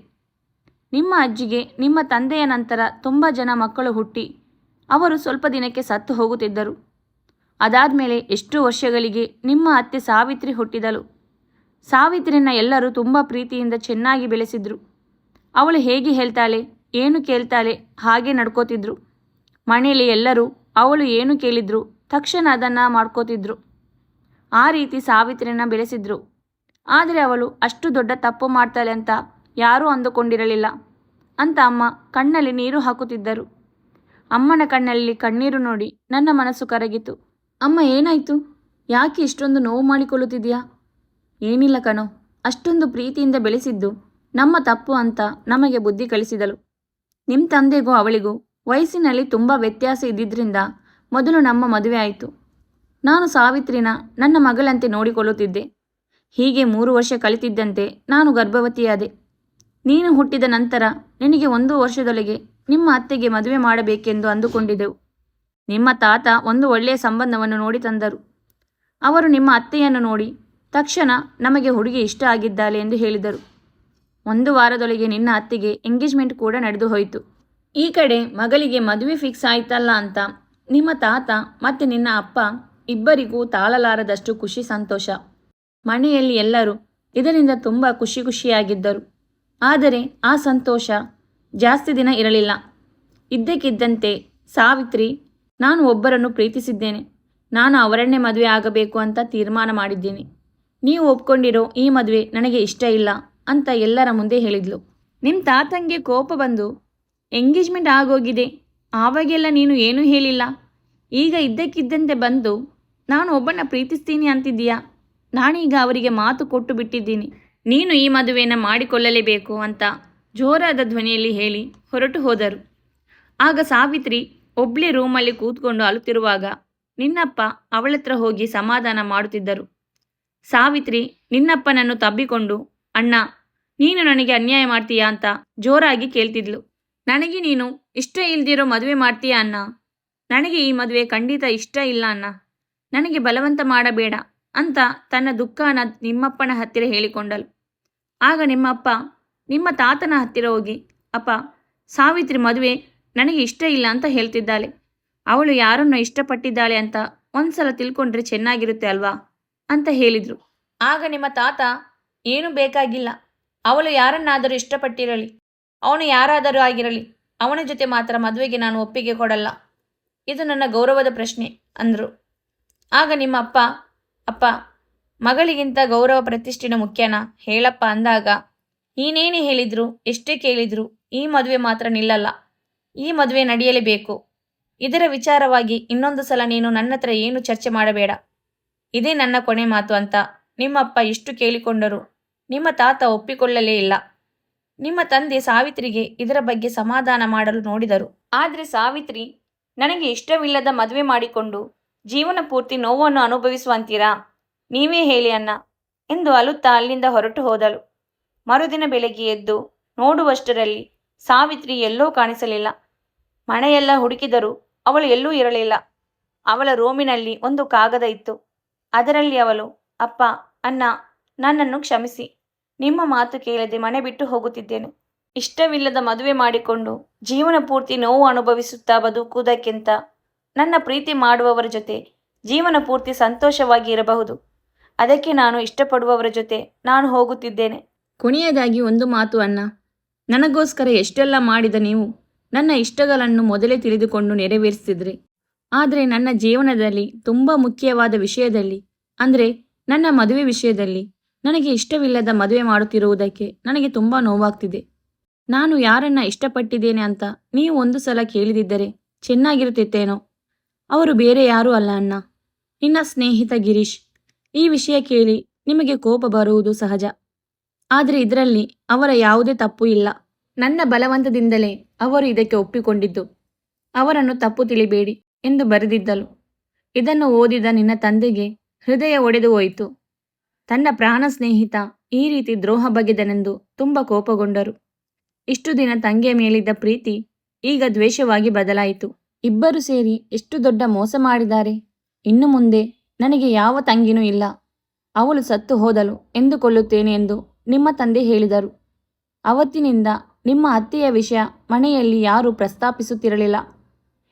ನಿಮ್ಮ ಅಜ್ಜಿಗೆ ನಿಮ್ಮ ತಂದೆಯ ನಂತರ ತುಂಬ ಜನ ಮಕ್ಕಳು ಹುಟ್ಟಿ ಅವರು ಸ್ವಲ್ಪ ದಿನಕ್ಕೆ ಸತ್ತು ಹೋಗುತ್ತಿದ್ದರು. ಅದಾದಮೇಲೆ ಎಷ್ಟು ವರ್ಷಗಳಿಗೆ ನಿಮ್ಮ ಅತ್ತೆ ಸಾವಿತ್ರಿ ಹುಟ್ಟಿದಳು. ಸಾವಿತ್ರಿನ ಎಲ್ಲರೂ ತುಂಬ ಪ್ರೀತಿಯಿಂದ ಚೆನ್ನಾಗಿ ಬೆಳೆಸಿದ್ರು. ಅವಳು ಹೇಗೆ ಹೇಳ್ತಾಳೆ, ಏನು ಕೇಳ್ತಾಳೆ ಹಾಗೆ ನಡ್ಕೋತಿದ್ರು. ಮನೆಯಲ್ಲಿ ಎಲ್ಲರೂ ಅವಳು ಏನು ಕೇಳಿದ್ರು ತಕ್ಷಣ ಅದನ್ನು ಮಾಡ್ಕೋತಿದ್ರು. ಆ ರೀತಿ ಸಾವಿತ್ರಿನ ಬೆಳೆಸಿದ್ರು. ಆದರೆ ಅವಳು ಅಷ್ಟು ದೊಡ್ಡ ತಪ್ಪು ಮಾಡ್ತಾಳೆ ಅಂತ ಯಾರೂ ಅಂದುಕೊಂಡಿರಲಿಲ್ಲ ಅಂತ ಅಮ್ಮ ಕಣ್ಣಲ್ಲಿ ನೀರು ಹಾಕುತ್ತಿದ್ದರು. ಅಮ್ಮನ ಕಣ್ಣಲ್ಲಿ ಕಣ್ಣೀರು ನೋಡಿ ನನ್ನ ಮನಸ್ಸು ಕರಗಿತು. ಅಮ್ಮ, ಏನಾಯಿತು? ಯಾಕೆ ಇಷ್ಟೊಂದು ನೋವು ಮಾಡಿಕೊಳ್ಳುತ್ತಿದೆಯಾ? ಏನಿಲ್ಲ ಕಣೋ, ಅಷ್ಟೊಂದು ಪ್ರೀತಿಯಿಂದ ಬೆಳೆಸಿದ್ದು ನಮ್ಮ ತಪ್ಪು ಅಂತ ನಮಗೆ ಬುದ್ಧಿ ಕಲಿಸಿದಳು. ನಿಮ್ಮ ತಂದೆಗೂ ಅವಳಿಗೂ ವಯಸ್ಸಿನಲ್ಲಿ ತುಂಬ ವ್ಯತ್ಯಾಸ ಇದ್ದಿದ್ದರಿಂದ ಮೊದಲು ನಮ್ಮ ಮದುವೆ ಆಯಿತು. ನಾನು ಸಾವಿತ್ರಿನ ನನ್ನ ಮಗಳಂತೆ ನೋಡಿಕೊಳ್ಳುತ್ತಿದ್ದೆ. ಹೀಗೆ 3 ವರ್ಷ ಕಳಿತಿದ್ದಂತೆ ನಾನು ಗರ್ಭವತಿಯಾದೆ. ನೀನು ಹುಟ್ಟಿದ ನಂತರ ನಿನಗೆ 1 ವರ್ಷದೊಳಗೆ ನಿಮ್ಮ ಅತ್ತೆಗೆ ಮದುವೆ ಮಾಡಬೇಕೆಂದು ಅಂದುಕೊಂಡಿದ್ದೆವು. ನಿಮ್ಮ ತಾತ ಒಂದು ಒಳ್ಳೆಯ ಸಂಬಂಧವನ್ನು ನೋಡಿ ತಂದರು. ಅವರು ನಿಮ್ಮ ಅತ್ತೆಯನ್ನು ನೋಡಿ ತಕ್ಷಣ ನಮಗೆ ಹುಡುಗಿ ಇಷ್ಟ ಆಗಿದ್ದಾಳೆ ಎಂದು ಹೇಳಿದರು. 1 ವಾರದೊಳಗೆ ನಿನ್ನ ಅತ್ತೆಗೆ ಎಂಗೇಜ್ಮೆಂಟ್ ಕೂಡ ನಡೆದು ಹೋಯಿತು. ಈ ಕಡೆ ಮಗಳಿಗೆ ಮದುವೆ ಫಿಕ್ಸ್ ಆಯ್ತಲ್ಲ ಅಂತ ನಿಮ್ಮ ತಾತ ಮತ್ತು ನಿನ್ನ ಅಪ್ಪ ಇಬ್ಬರಿಗೂ ತಾಳಲಾರದಷ್ಟು ಖುಷಿ ಸಂತೋಷ. ಮನೆಯಲ್ಲಿ ಎಲ್ಲರೂ ಇದರಿಂದ ತುಂಬ ಖುಷಿಯಾಗಿದ್ದರು. ಆದರೆ ಆ ಸಂತೋಷ ಜಾಸ್ತಿ ದಿನ ಇರಲಿಲ್ಲ. ಇದ್ದಕ್ಕಿದ್ದಂತೆ ಸಾವಿತ್ರಿ, ನಾನು ಒಬ್ಬರನ್ನು ಪ್ರೀತಿಸಿದ್ದೇನೆ. ನಾನು ಅವರನ್ನೇ ಮದುವೆ ಆಗಬೇಕು ಅಂತ ತೀರ್ಮಾನ ಮಾಡಿದ್ದೀನಿ. ನೀವು ಒಪ್ಕೊಂಡಿರೋ ಈ ಮದುವೆ ನನಗೆ ಇಷ್ಟ ಇಲ್ಲ ಅಂತ ಎಲ್ಲರ ಮುಂದೆ ಹೇಳಿದ್ಲು. ನಿಮ್ಮ ತಾತಂಗೆ ಕೋಪ ಬಂದು ಎಂಗೇಜ್ಮೆಂಟ್ ಆಗೋಗಿದೆ, ಆವಾಗೆಲ್ಲ ನೀನು ಏನೂ ಹೇಳಿಲ್ಲ. ಈಗ ಇದ್ದಕ್ಕಿದ್ದಂತೆ ಬಂದು ನಾನು ಒಬ್ಬನ ಪ್ರೀತಿಸ್ತೀನಿ ಅಂತಿದ್ದೀಯಾ. ನಾನೀಗ ಅವರಿಗೆ ಮಾತು ಕೊಟ್ಟು ಬಿಟ್ಟಿದ್ದೀನಿ, ನೀನು ಈ ಮದುವೆಯನ್ನು ಮಾಡಿಕೊಳ್ಳಲೇಬೇಕು ಅಂತ ಜೋರಾದ ಧ್ವನಿಯಲ್ಲಿ ಹೇಳಿ ಹೊರಟು ಹೋದರು. ಆಗ ಸಾವಿತ್ರಿ ಒಬ್ಳೇ ರೂಮಲ್ಲಿ ಕೂತ್ಕೊಂಡು ಅಳುತ್ತಿರುವಾಗ ನಿನ್ನಪ್ಪ ಅವಳತ್ರ ಹೋಗಿ ಸಮಾಧಾನ ಮಾಡುತ್ತಿದ್ದರು. ಸಾವಿತ್ರಿ ನಿನ್ನಪ್ಪನನ್ನು ತಬ್ಬಿಕೊಂಡು, ಅಣ್ಣ, ನೀನು ನನಗೆ ಅನ್ಯಾಯ ಮಾಡ್ತೀಯಾ ಅಂತ ಜೋರಾಗಿ ಕೇಳ್ತಿದ್ಲು. ನನಗೆ ನೀನು ಇಷ್ಟ ಇಲ್ದಿರೋ ಮದುವೆ ಮಾಡ್ತೀಯಾ ಅಣ್ಣ? ನನಗೆ ಈ ಮದುವೆ ಖಂಡಿತ ಇಷ್ಟ ಇಲ್ಲ ಅಣ್ಣ, ನನಗೆ ಬಲವಂತ ಮಾಡಬೇಡ ಅಂತ ತನ್ನ ದುಃಖನ ನಿಮ್ಮಪ್ಪನ ಹತ್ತಿರ ಹೇಳಿಕೊಂಡಳು. ಆಗ ನಿಮ್ಮಪ್ಪ ನಿಮ್ಮ ತಾತನ ಹತ್ತಿರ ಹೋಗಿ, ಅಪ್ಪ, ಸಾವಿತ್ರಿ ಮದುವೆ ನನಗೆ ಇಷ್ಟ ಇಲ್ಲ ಅಂತ ಹೇಳ್ತಿದ್ದಾಳೆ. ಅವಳು ಯಾರನ್ನು ಇಷ್ಟಪಟ್ಟಿದ್ದಾಳೆ ಅಂತ ಒಂದ್ಸಲ ತಿಳ್ಕೊಂಡ್ರೆ ಚೆನ್ನಾಗಿರುತ್ತೆ ಅಲ್ವಾ ಅಂತ ಹೇಳಿದರು. ಆಗ ನಿಮ್ಮ ತಾತ, ಏನೂ ಬೇಕಾಗಿಲ್ಲ, ಅವಳು ಯಾರನ್ನಾದರೂ ಇಷ್ಟಪಟ್ಟಿರಲಿ, ಅವನು ಯಾರಾದರೂ ಆಗಿರಲಿ, ಅವನ ಜೊತೆ ಮಾತ್ರ ಮದುವೆಗೆ ನಾನು ಒಪ್ಪಿಗೆ ಕೊಡಲ್ಲ. ಇದು ನನ್ನ ಗೌರವದ ಪ್ರಶ್ನೆ ಅಂದರು. ಆಗ ನಿಮ್ಮ ಅಪ್ಪ, ಅಪ್ಪ, ಮಗಳಿಗಿಂತ ಗೌರವ ಪ್ರತಿಷ್ಠೆನ ಮುಖ್ಯನಾ ಹೇಳಪ್ಪ ಅಂದಾಗ, ನೀನೇನೇ ಹೇಳಿದ್ರು ಎಷ್ಟೇ ಕೇಳಿದ್ರು ಈ ಮದುವೆ ಮಾತ್ರ ನಿಲ್ಲಲ್ಲ. ಈ ಮದುವೆ ನಡೆಯಲೇಬೇಕು. ಇದರ ವಿಚಾರವಾಗಿ ಇನ್ನೊಂದು ಸಲ ನೀನು ನನ್ನ ಹತ್ರ ಏನು ಚರ್ಚೆ ಮಾಡಬೇಡ. ಇದೇ ನನ್ನ ಕೊನೆ ಮಾತು ಅಂತ ನಿಮ್ಮಪ್ಪ ಎಷ್ಟು ಕೇಳಿಕೊಂಡರೂ ನಿಮ್ಮ ತಾತ ಒಪ್ಪಿಕೊಳ್ಳಲೇ ಇಲ್ಲ. ನಿಮ್ಮ ತಂದೆ ಸಾವಿತ್ರಿಗೆ ಇದರ ಬಗ್ಗೆ ಸಮಾಧಾನ ಮಾಡಲು ನೋಡಿದರು. ಆದರೆ ಸಾವಿತ್ರಿ, ನನಗೆ ಇಷ್ಟವಿಲ್ಲದ ಮದುವೆ ಮಾಡಿಕೊಂಡು ಜೀವನ ಪೂರ್ತಿ ನೋವನ್ನು ಅನುಭವಿಸುವಂತೀರಾ? ನೀವೇ ಹೇಳಿ ಅಣ್ಣ ಎಂದು ಅಳುತ್ತಾ ಅಲ್ಲಿಂದ ಹೊರಟು ಹೋದಳು. ಮರುದಿನ ಬೆಳಗ್ಗೆ ಎದ್ದು ನೋಡುವಷ್ಟರಲ್ಲಿ ಸಾವಿತ್ರಿ ಎಲ್ಲೋ ಕಾಣಿಸಲಿಲ್ಲ. ಮನೆಯೆಲ್ಲ ಹುಡುಕಿದರೂ ಅವಳು ಎಲ್ಲೂ ಇರಲಿಲ್ಲ. ಅವಳ ರೂಮಿನಲ್ಲಿ ಒಂದು ಕಾಗದ ಇತ್ತು. ಅದರಲ್ಲಿ ಅವಳು, ಅಪ್ಪ, ಅಣ್ಣ, ನನ್ನನ್ನು ಕ್ಷಮಿಸಿ. ನಿಮ್ಮ ಮಾತು ಕೇಳದೆ ಮನೆ ಬಿಟ್ಟು ಹೋಗುತ್ತಿದ್ದೇನೆ. ಇಷ್ಟವಿಲ್ಲದ ಮದುವೆ ಮಾಡಿಕೊಂಡು ಜೀವನ ಪೂರ್ತಿ ನೋವು ಅನುಭವಿಸುತ್ತಾ ಬದುಕುವುದಕ್ಕಿಂತ ನನ್ನ ಪ್ರೀತಿ ಮಾಡುವವರ ಜೊತೆ ಜೀವನ ಪೂರ್ತಿ ಸಂತೋಷವಾಗಿ ಇರಬಹುದು. ಅದಕ್ಕೆ ನಾನು ಇಷ್ಟಪಡುವವರ ಜೊತೆ ನಾನು ಹೋಗುತ್ತಿದ್ದೇನೆ. ಕೊನೆಯದಾಗಿ ಒಂದು ಮಾತು ಅಣ್ಣ, ನನಗೋಸ್ಕರ ಎಷ್ಟೆಲ್ಲ ಮಾಡಿದ ನೀವು ನನ್ನ ಇಷ್ಟಗಳನ್ನು ಮೊದಲೇ ತಿಳಿದುಕೊಂಡು ನೆರವೇರಿಸ್ತಿದ್ರಿ. ಆದರೆ ನನ್ನ ಜೀವನದಲ್ಲಿ ತುಂಬ ಮುಖ್ಯವಾದ ವಿಷಯದಲ್ಲಿ, ಅಂದರೆ ನನ್ನ ಮದುವೆ ವಿಷಯದಲ್ಲಿ ನನಗೆ ಇಷ್ಟವಿಲ್ಲದ ಮದುವೆ ಮಾಡುತ್ತಿರುವುದಕ್ಕೆ ನನಗೆ ತುಂಬ ನೋವಾಗ್ತಿದೆ. ನಾನು ಯಾರನ್ನ ಇಷ್ಟಪಟ್ಟಿದ್ದೇನೆ ಅಂತ ನೀವು ಒಂದು ಸಲ ಕೇಳಿದಿದ್ದರೆ ಚೆನ್ನಾಗಿರುತ್ತಿತ್ತೇನೋ. ಅವರು ಬೇರೆ ಯಾರೂ ಅಲ್ಲ ಅಣ್ಣ, ನಿನ್ನ ಸ್ನೇಹಿತ ಗಿರೀಶ್. ಈ ವಿಷಯ ಕೇಳಿ ನಿಮಗೆ ಕೋಪ ಬರುವುದು ಸಹಜ, ಆದರೆ ಇದರಲ್ಲಿ ಅವರ ಯಾವುದೇ ತಪ್ಪು ಇಲ್ಲ. ನನ್ನ ಬಲವಂತದಿಂದಲೇ ಅವರು ಇದಕ್ಕೆ ಒಪ್ಪಿಕೊಂಡಿದ್ದು. ಅವರನ್ನು ತಪ್ಪು ತಿಳಿಬೇಡಿ ಎಂದು ಬರೆದಿದ್ದಳು. ಇದನ್ನು ಓದಿದ ನಿನ್ನ ತಂದೆಗೆ ಹೃದಯ ಒಡೆದು ಹೋಯಿತು. ತನ್ನ ಪ್ರಾಣ ಸ್ನೇಹಿತ ಈ ರೀತಿ ದ್ರೋಹ ಬಗೆದನೆಂದು ತುಂಬ ಕೋಪಗೊಂಡರು. ಇಷ್ಟು ದಿನ ತಂಗಿಯ ಮೇಲಿದ್ದ ಪ್ರೀತಿ ಈಗ ದ್ವೇಷವಾಗಿ ಬದಲಾಯಿತು. ಇಬ್ಬರು ಸೇರಿ ಎಷ್ಟು ದೊಡ್ಡ ಮೋಸ ಮಾಡಿದ್ದಾರೆ. ಇನ್ನು ಮುಂದೆ ನನಗೆ ಯಾವ ತಂಗಿನೂ ಇಲ್ಲ, ಅವಳು ಸತ್ತು ಹೋದಳು ಎಂದುಕೊಳ್ಳುತ್ತೇನೆ ಎಂದು ನಿಮ್ಮ ತಂದೆ ಹೇಳಿದರು. ಅವತ್ತಿನಿಂದ ನಿಮ್ಮ ಅತ್ತೆಯ ವಿಷಯ ಮನೆಯಲ್ಲಿ ಯಾರೂ ಪ್ರಸ್ತಾಪಿಸುತ್ತಿರಲಿಲ್ಲ.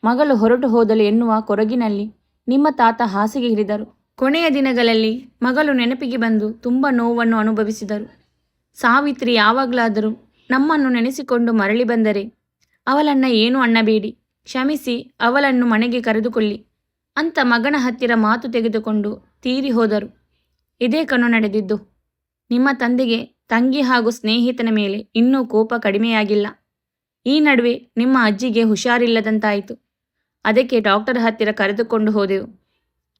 ಮಗಳು ಹೊರಟು ಹೋದಳು ಎನ್ನುವ ಕೊರಗಿನಲ್ಲಿ ನಿಮ್ಮ ತಾತ ಹಾಸಿಗೆ ಹಿಡಿದರು. ಕೊನೆಯ ದಿನಗಳಲ್ಲಿ ಮಗಳು ನೆನಪಿಗೆ ಬಂದು ತುಂಬ ನೋವನ್ನು ಅನುಭವಿಸಿದರು. ಸಾವಿತ್ರಿ ಯಾವಾಗಲಾದರೂ ನಮ್ಮನ್ನು ನೆನೆಸಿಕೊಂಡು ಮರಳಿ ಬಂದರೆ ಅವಳನ್ನು ಏನೂ ಅನ್ನಬೇಡಿ, ಕ್ಷಮಿಸಿ ಅವಳನ್ನು ಮನೆಗೆ ಕರೆದುಕೊಳ್ಳಿ ಅಂತ ಮಗನ ಹತ್ತಿರ ಮಾತು ತೆಗೆದುಕೊಂಡು ತೀರಿ ಹೋದರು. ಇದೇ ಕಣ್ಣು ನಡೆದಿದ್ದು. ನಿಮ್ಮ ತಂದೆಗೆ ತಂಗಿ ಹಾಗೂ ಸ್ನೇಹಿತನ ಮೇಲೆ ಇನ್ನೂ ಕೋಪ ಕಡಿಮೆಯಾಗಿಲ್ಲ. ಈ ನಡುವೆ ನಿಮ್ಮ ಅಜ್ಜಿಗೆ ಹುಷಾರಿಲ್ಲದಂತಾಯಿತು. ಅದಕ್ಕೆ ಡಾಕ್ಟರ್ ಹತ್ತಿರ ಕರೆದುಕೊಂಡು ಹೋದೆವು.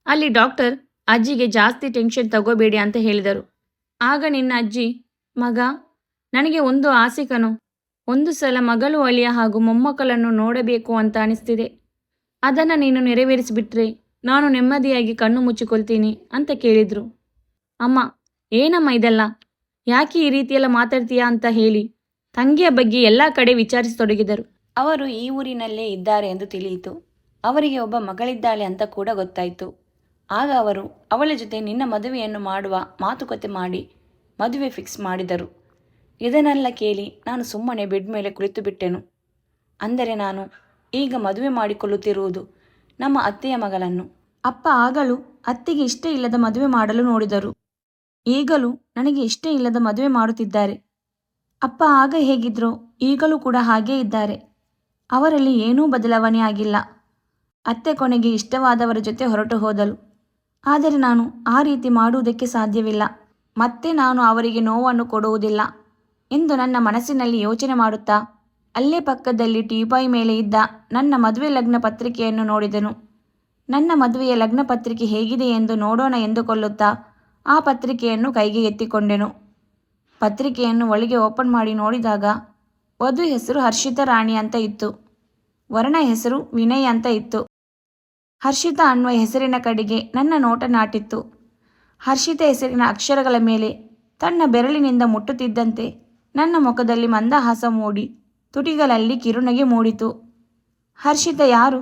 ಅಲ್ಲಿ ಡಾಕ್ಟರ್ ಅಜ್ಜಿಗೆ ಜಾಸ್ತಿ ಟೆನ್ಷನ್ ತಗೋಬೇಡಿ ಅಂತ ಹೇಳಿದರು. ಆಗ ನಿನ್ನ ಅಜ್ಜಿ, ಮಗ, ನನಗೆ ಒಂದು ಆಸೆ ಕಣೋ, ಒಂದು ಸಲ ಮಗಳು ಅಳಿಯ ಹಾಗೂ ಮೊಮ್ಮಕ್ಕಳನ್ನು ನೋಡಬೇಕು ಅಂತ ಅನಿಸ್ತಿದೆ. ಅದನ್ನು ನೀನು ನೆರವೇರಿಸಿಬಿಟ್ರೆ ನಾನು ನೆಮ್ಮದಿಯಾಗಿ ಕಣ್ಣು ಮುಚ್ಚಿಕೊಳ್ತೀನಿ ಅಂತ ಕೇಳಿದರು. ಅಮ್ಮ, ಏನಮ್ಮ ಇದೆಲ್ಲ, ಯಾಕೆ ಈ ರೀತಿಯೆಲ್ಲ ಮಾತಾಡ್ತೀಯಾ ಅಂತ ಹೇಳಿ ತಂಗಿಯ ಬಗ್ಗೆ ಎಲ್ಲ ಕಡೆ ವಿಚಾರಿಸತೊಡಗಿದರು. ಅವರು ಈ ಊರಿನಲ್ಲೇ ಇದ್ದಾರೆ ಎಂದು ತಿಳಿಯಿತು. ಅವರಿಗೆ ಒಬ್ಬ ಮಗಳಿದ್ದಾಳೆ ಅಂತ ಕೂಡ ಗೊತ್ತಾಯಿತು. ಆಗ ಅವರು ಅವಳ ಜೊತೆ ನಿನ್ನ ಮದುವೆಯನ್ನು ಮಾಡುವ ಮಾತುಕತೆ ಮಾಡಿ ಮದುವೆ ಫಿಕ್ಸ್ ಮಾಡಿದರು. ಇದನ್ನೆಲ್ಲ ಕೇಳಿ ನಾನು ಸುಮ್ಮನೆ ಬೆಡ್ ಮೇಲೆ ಕುಳಿತು ಬಿಟ್ಟೆನು. ಅಂದರೆ ನಾನು ಈಗ ಮದುವೆ ಮಾಡಿಕೊಳ್ಳುತ್ತಿರುವುದು ನಮ್ಮ ಅತ್ತೆಯ ಮಗಳನ್ನು. ಅಪ್ಪ ಆಗಲೂ ಅತ್ತೆಗೆ ಇಷ್ಟ ಇಲ್ಲದ ಮದುವೆ ಮಾಡಲು ನೋಡಿದರು. ಈಗಲೂ ನನಗೆ ಇಷ್ಟ ಇಲ್ಲದ ಮದುವೆ ಮಾಡುತ್ತಿದ್ದಾರೆ. ಅಪ್ಪ ಆಗ ಹೇಗಿದ್ರೋ ಈಗಲೂ ಕೂಡ ಹಾಗೇ ಇದ್ದಾರೆ. ಅವರಲ್ಲಿ ಏನೂ ಬದಲಾವಣೆ ಆಗಿಲ್ಲ. ಅತ್ತೆ ಕೊನೆಗೆ ಇಷ್ಟವಾದವರ ಜೊತೆ ಹೊರಟು ಹೋದಳು. ಆದರೆ ನಾನು ಆ ರೀತಿ ಮಾಡುವುದಕ್ಕೆ ಸಾಧ್ಯವಿಲ್ಲ. ಮತ್ತೆ ನಾನು ಅವರಿಗೆ ನೋವನ್ನು ಕೊಡುವುದಿಲ್ಲ ಎಂದು ನನ್ನ ಮನಸ್ಸಿನಲ್ಲಿ ಯೋಚನೆ ಮಾಡುತ್ತಾ ಅಲ್ಲೇ ಪಕ್ಕದಲ್ಲಿ ಟೀಪಾಯ್ ಮೇಲೆ ಇದ್ದ ನನ್ನ ಮದುವೆ ಲಗ್ನ ಪತ್ರಿಕೆಯನ್ನು ನೋಡಿದೆನು. ನನ್ನ ಮದುವೆಯ ಲಗ್ನ ಪತ್ರಿಕೆ ಹೇಗಿದೆ ಎಂದು ನೋಡೋಣ ಎಂದುಕೊಳ್ಳುತ್ತಾ ಆ ಪತ್ರಿಕೆಯನ್ನು ಕೈಗೆ ಎತ್ತಿಕೊಂಡೆನು. ಪತ್ರಿಕೆಯನ್ನು ಒಳಗೆ ಓಪನ್ ಮಾಡಿ ನೋಡಿದಾಗ ವಧು ಹೆಸರು ಹರ್ಷಿತಾ ರಾಣಿ ಅಂತ ಇತ್ತು. ವರನ ಹೆಸರು ವಿನಯ್ ಅಂತ ಇತ್ತು. ಹರ್ಷಿತಾ ಅನ್ನುವ ಹೆಸರಿನ ಕಡೆಗೆ ನನ್ನ ನೋಟ ನಾಟಿತ್ತು. ಹರ್ಷಿತಾ ಹೆಸರಿನ ಅಕ್ಷರಗಳ ಮೇಲೆ ತನ್ನ ಬೆರಳಿನಿಂದ ಮುಟ್ಟುತ್ತಿದ್ದಂತೆ ನನ್ನ ಮುಖದಲ್ಲಿ ಮಂದಹಾಸ ಮೂಡಿ ತುಟಿಗಳಲ್ಲಿ ಕಿರುನಗೆ ಮೂಡಿತು. ಹರ್ಷಿತಾ ಯಾರು?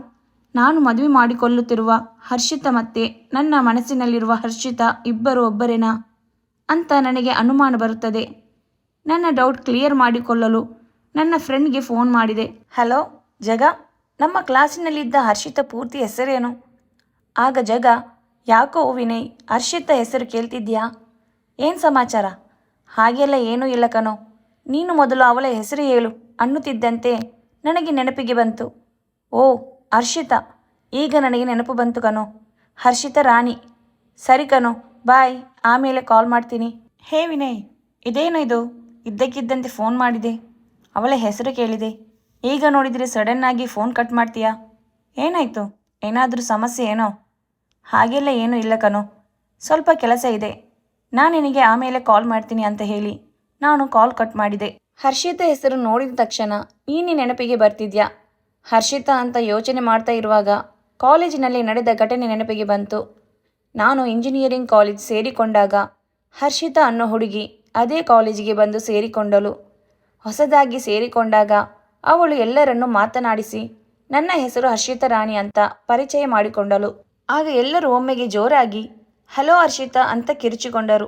ನಾನು ಮದುವೆ ಮಾಡಿಕೊಳ್ಳುತ್ತಿರುವ ಹರ್ಷಿತಾ ಮತ್ತೆ ನನ್ನ ಮನಸ್ಸಿನಲ್ಲಿರುವ ಹರ್ಷಿತಾ ಇಬ್ಬರು ಒಬ್ಬರೇನಾ ಅಂತ ನನಗೆ ಅನುಮಾನ ಬರುತ್ತದೆ. ನನ್ನ ಡೌಟ್ ಕ್ಲಿಯರ್ ಮಾಡಿಕೊಳ್ಳಲು ನನ್ನ ಫ್ರೆಂಡ್ಗೆ ಫೋನ್ ಮಾಡಿದೆ. ಹಲೋ ಜಗ, ನಮ್ಮ ಕ್ಲಾಸಿನಲ್ಲಿದ್ದ ಹರ್ಷಿತಾ ಪೂರ್ತಿ ಹೆಸರೇನು? ಆಗ ಜಗ, ಯಾಕೋ ವಿನಯ್, ಹರ್ಷಿತಾ ಹೆಸರು ಕೇಳ್ತಿದ್ಯಾ? ಏನು ಸಮಾಚಾರ? ಹಾಗೆಲ್ಲ ಏನೂ ಇಲ್ಲ ಕಣೋ, ನೀನು ಮೊದಲು ಅವಳ ಹೆಸರು ಹೇಳು ಅನ್ನುತ್ತಿದ್ದಂತೆ ನನಗೆ ನೆನಪಿಗೆ ಬಂತು. ಓ ಹರ್ಷಿತಾ, ಈಗ ನನಗೆ ನೆನಪು ಬಂತು ಕಣೋ, ಹರ್ಷಿತಾ ರಾಣಿ. ಸರಿ ಕಣೋ, ಬಾಯ್, ಆಮೇಲೆ ಕಾಲ್ ಮಾಡ್ತೀನಿ. ಹೇ ವಿನಯ್, ಇದೇನು ಇದು? ಇದ್ದಕ್ಕಿದ್ದಂತೆ ಫೋನ್ ಮಾಡಿದೆ, ಅವಳ ಹೆಸರು ಕೇಳಿದೆ, ಈಗ ನೋಡಿದರೆ ಸಡನ್ನಾಗಿ ಫೋನ್ ಕಟ್ ಮಾಡ್ತೀಯಾ? ಏನಾಯಿತು? ಏನಾದರೂ ಸಮಸ್ಯೆ ಏನೋ? ಹಾಗೆಲ್ಲ ಏನೂ ಇಲ್ಲ ಕಣೋ, ಸ್ವಲ್ಪ ಕೆಲಸ ಇದೆ, ನಾನು ನಿನಗೆ ಆಮೇಲೆ ಕಾಲ್ ಮಾಡ್ತೀನಿ ಅಂತ ಹೇಳಿ ನಾನು ಕಾಲ್ ಕಟ್ ಮಾಡಿದೆ. ಹರ್ಷಿತಾ ಹೆಸರು ನೋಡಿದ ತಕ್ಷಣ ನೀನು ನೆನಪಿಗೆ ಬರ್ತಿದ್ಯಾ? ಹರ್ಷಿತಾ ಅಂತ ಯೋಚನೆ ಮಾಡ್ತಾ ಇರುವಾಗ ಕಾಲೇಜಿನಲ್ಲಿ ನಡೆದ ಘಟನೆ ನೆನಪಿಗೆ ಬಂತು. ನಾನು ಇಂಜಿನಿಯರಿಂಗ್ ಕಾಲೇಜ್ ಸೇರಿಕೊಂಡಾಗ ಹರ್ಷಿತಾ ಅನ್ನೋ ಹುಡುಗಿ ಅದೇ ಕಾಲೇಜಿಗೆ ಬಂದು ಸೇರಿಕೊಂಡಳು. ಹೊಸದಾಗಿ ಸೇರಿಕೊಂಡಾಗ ಅವಳು ಎಲ್ಲರನ್ನೂ ಮಾತನಾಡಿಸಿ ನನ್ನ ಹೆಸರು ಹರ್ಷಿತಾ ರಾಣಿ ಅಂತ ಪರಿಚಯ ಮಾಡಿಕೊಂಡಳು. ಆಗ ಎಲ್ಲರೂ ಒಮ್ಮೆಗೆ ಜೋರಾಗಿ ಹಲೋ ಹರ್ಷಿತಾ ಅಂತ ಕಿರುಚಿಕೊಂಡರು.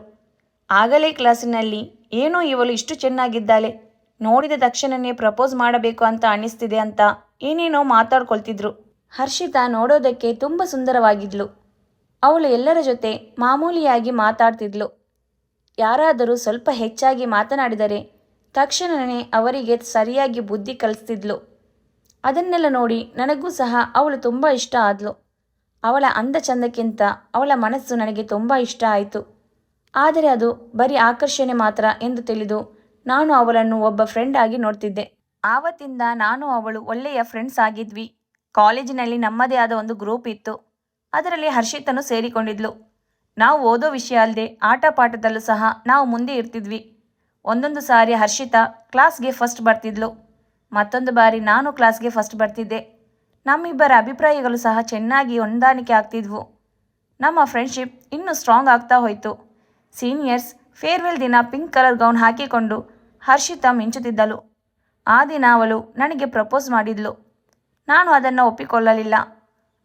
ಆಗಲೇ ಕ್ಲಾಸಿನಲ್ಲಿ ಏನೋ ಇವಳು ಇಷ್ಟು ಚೆನ್ನಾಗಿದ್ದಾಳೆ, ನೋಡಿದ ತಕ್ಷಣವೇ ಪ್ರಪೋಸ್ ಮಾಡಬೇಕು ಅಂತ ಅನ್ನಿಸ್ತಿದೆ ಅಂತ ಏನೇನೋ ಮಾತಾಡ್ಕೊಳ್ತಿದ್ರು. ಹರ್ಷಿತಾ ನೋಡೋದಕ್ಕೆ ತುಂಬ ಸುಂದರವಾಗಿದ್ಲು. ಅವಳು ಎಲ್ಲರ ಜೊತೆ ಮಾಮೂಲಿಯಾಗಿ ಮಾತಾಡ್ತಿದ್ಲು. ಯಾರಾದರೂ ಸ್ವಲ್ಪ ಹೆಚ್ಚಾಗಿ ಮಾತನಾಡಿದರೆ ತಕ್ಷಣವೇ ಅವರಿಗೆ ಸರಿಯಾಗಿ ಬುದ್ಧಿ ಕಲಿಸ್ತಿದ್ಲು. ಅದನ್ನೆಲ್ಲ ನೋಡಿ ನನಗೂ ಸಹ ಅವಳು ತುಂಬ ಇಷ್ಟ ಆದ್ಲು. ಅವಳ ಅಂದ ಚಂದಕ್ಕಿಂತ ಅವಳ ಮನಸ್ಸು ನನಗೆ ತುಂಬ ಇಷ್ಟ ಆಯಿತು. ಆದರೆ ಅದು ಬರೀ ಆಕರ್ಷಣೆ ಮಾತ್ರ ಎಂದು ತಿಳಿದು ನಾನು ಅವಳನ್ನು ಒಬ್ಬ ಫ್ರೆಂಡ್ ಆಗಿ ನೋಡ್ತಿದ್ದೆ. ಆವತ್ತಿಂದ ನಾನು ಅವಳು ಒಳ್ಳೆಯ ಫ್ರೆಂಡ್ಸ್ ಆಗಿದ್ವಿ. ಕಾಲೇಜಿನಲ್ಲಿ ನಮ್ಮದೇ ಆದ ಒಂದು ಗ್ರೂಪ್ ಇತ್ತು, ಅದರಲ್ಲಿ ಹರ್ಷಿತನು ಸೇರಿಕೊಂಡಿದ್ಲು. ನಾವು ಓದೋ ವಿಷಯ ಅಲ್ಲದೆ ಆಟ ಪಾಠದಲ್ಲೂ ಸಹ ನಾವು ಮುಂದೆ ಇರ್ತಿದ್ವಿ. ಒಂದೊಂದು ಸಾರಿ ಹರ್ಷಿತಾ ಕ್ಲಾಸ್ಗೆ ಫಸ್ಟ್ ಬರ್ತಿದ್ಲು, ಮತ್ತೊಂದು ಬಾರಿ ನಾನು ಕ್ಲಾಸ್ಗೆ ಫಸ್ಟ್ ಬರ್ತಿದ್ದೆ. ನಮ್ಮಿಬ್ಬರ ಅಭಿಪ್ರಾಯಗಳು ಸಹ ಚೆನ್ನಾಗಿ ಹೊಂದಾಣಿಕೆ ಆಗ್ತಿದ್ವು. ನಮ್ಮ ಫ್ರೆಂಡ್ಶಿಪ್ ಇನ್ನೂ ಸ್ಟ್ರಾಂಗ್ ಆಗ್ತಾ ಹೋಯಿತು. ಸೀನಿಯರ್ಸ್ ಫೇರ್ವೆಲ್ ದಿನ ಪಿಂಕ್ ಕಲರ್ ಗೌನ್ ಹಾಕಿಕೊಂಡು ಹರ್ಷಿತಾ ಮಿಂಚುತ್ತಿದ್ದಳು. ಆ ದಿನ ಅವಳು ನನಗೆ ಪ್ರಪೋಸ್ ಮಾಡಿದ್ಲು. ನಾನು ಅದನ್ನು ಒಪ್ಪಿಕೊಳ್ಳಲಿಲ್ಲ.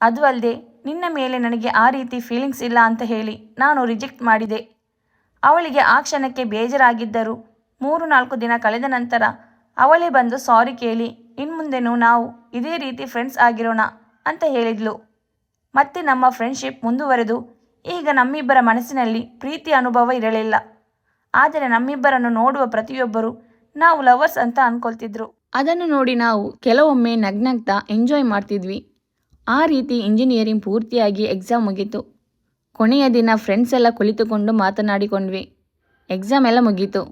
ಅದು ಅಲ್ಲದೆ ನಿನ್ನ ಮೇಲೆ ನನಗೆ ಆ ರೀತಿ ಫೀಲಿಂಗ್ಸ್ ಇಲ್ಲ ಅಂತ ಹೇಳಿ ನಾನು ರಿಜೆಕ್ಟ್ ಮಾಡಿದೆ. ಅವಳಿಗೆ ಆ ಕ್ಷಣಕ್ಕೆ ಬೇಜಾರಾಗಿದ್ದರೂ 3-4 ದಿನ ಕಳೆದ ನಂತರ ಅವಳೇ ಬಂದು ಸಾರಿ ಕೇಳಿ ಇನ್ಮುಂದೆನೂ ನಾವು ಇದೇ ರೀತಿ ಫ್ರೆಂಡ್ಸ್ ಆಗಿರೋಣ ಅಂತ ಹೇಳಿದ್ಲು. ಮತ್ತೆ ನಮ್ಮ ಫ್ರೆಂಡ್ಶಿಪ್ ಮುಂದುವರೆದು ಈಗ ನಮ್ಮಿಬ್ಬರ ಮನಸ್ಸಿನಲ್ಲಿ ಪ್ರೀತಿ ಅನುಭವ ಇರಲಿಲ್ಲ. ಆದರೆ ನಮ್ಮಿಬ್ಬರನ್ನು ನೋಡುವ ಪ್ರತಿಯೊಬ್ಬರು ನಾವು ಲವರ್ಸ್ ಅಂತ ಅಂದ್ಕೊಳ್ತಿದ್ರು. ಅದನ್ನು ನೋಡಿ ನಾವು ಕೆಲವೊಮ್ಮೆ ನಗ್ನಗ್ತಾ ಎಂಜಾಯ್ ಮಾಡ್ತಿದ್ವಿ. ಆ ರೀತಿ ಇಂಜಿನಿಯರಿಂಗ್ ಪೂರ್ತಿಯಾಗಿ ಎಕ್ಸಾಮ್ ಮುಗೀತು. ಕೊನೆಯ ದಿನ ಫ್ರೆಂಡ್ಸ್ ಎಲ್ಲ ಕುಳಿತುಕೊಂಡು ಮಾತನಾಡಿಕೊಂಡ್ವಿ. ಎಕ್ಸಾಮ್ ಎಲ್ಲ ಮುಗೀತು.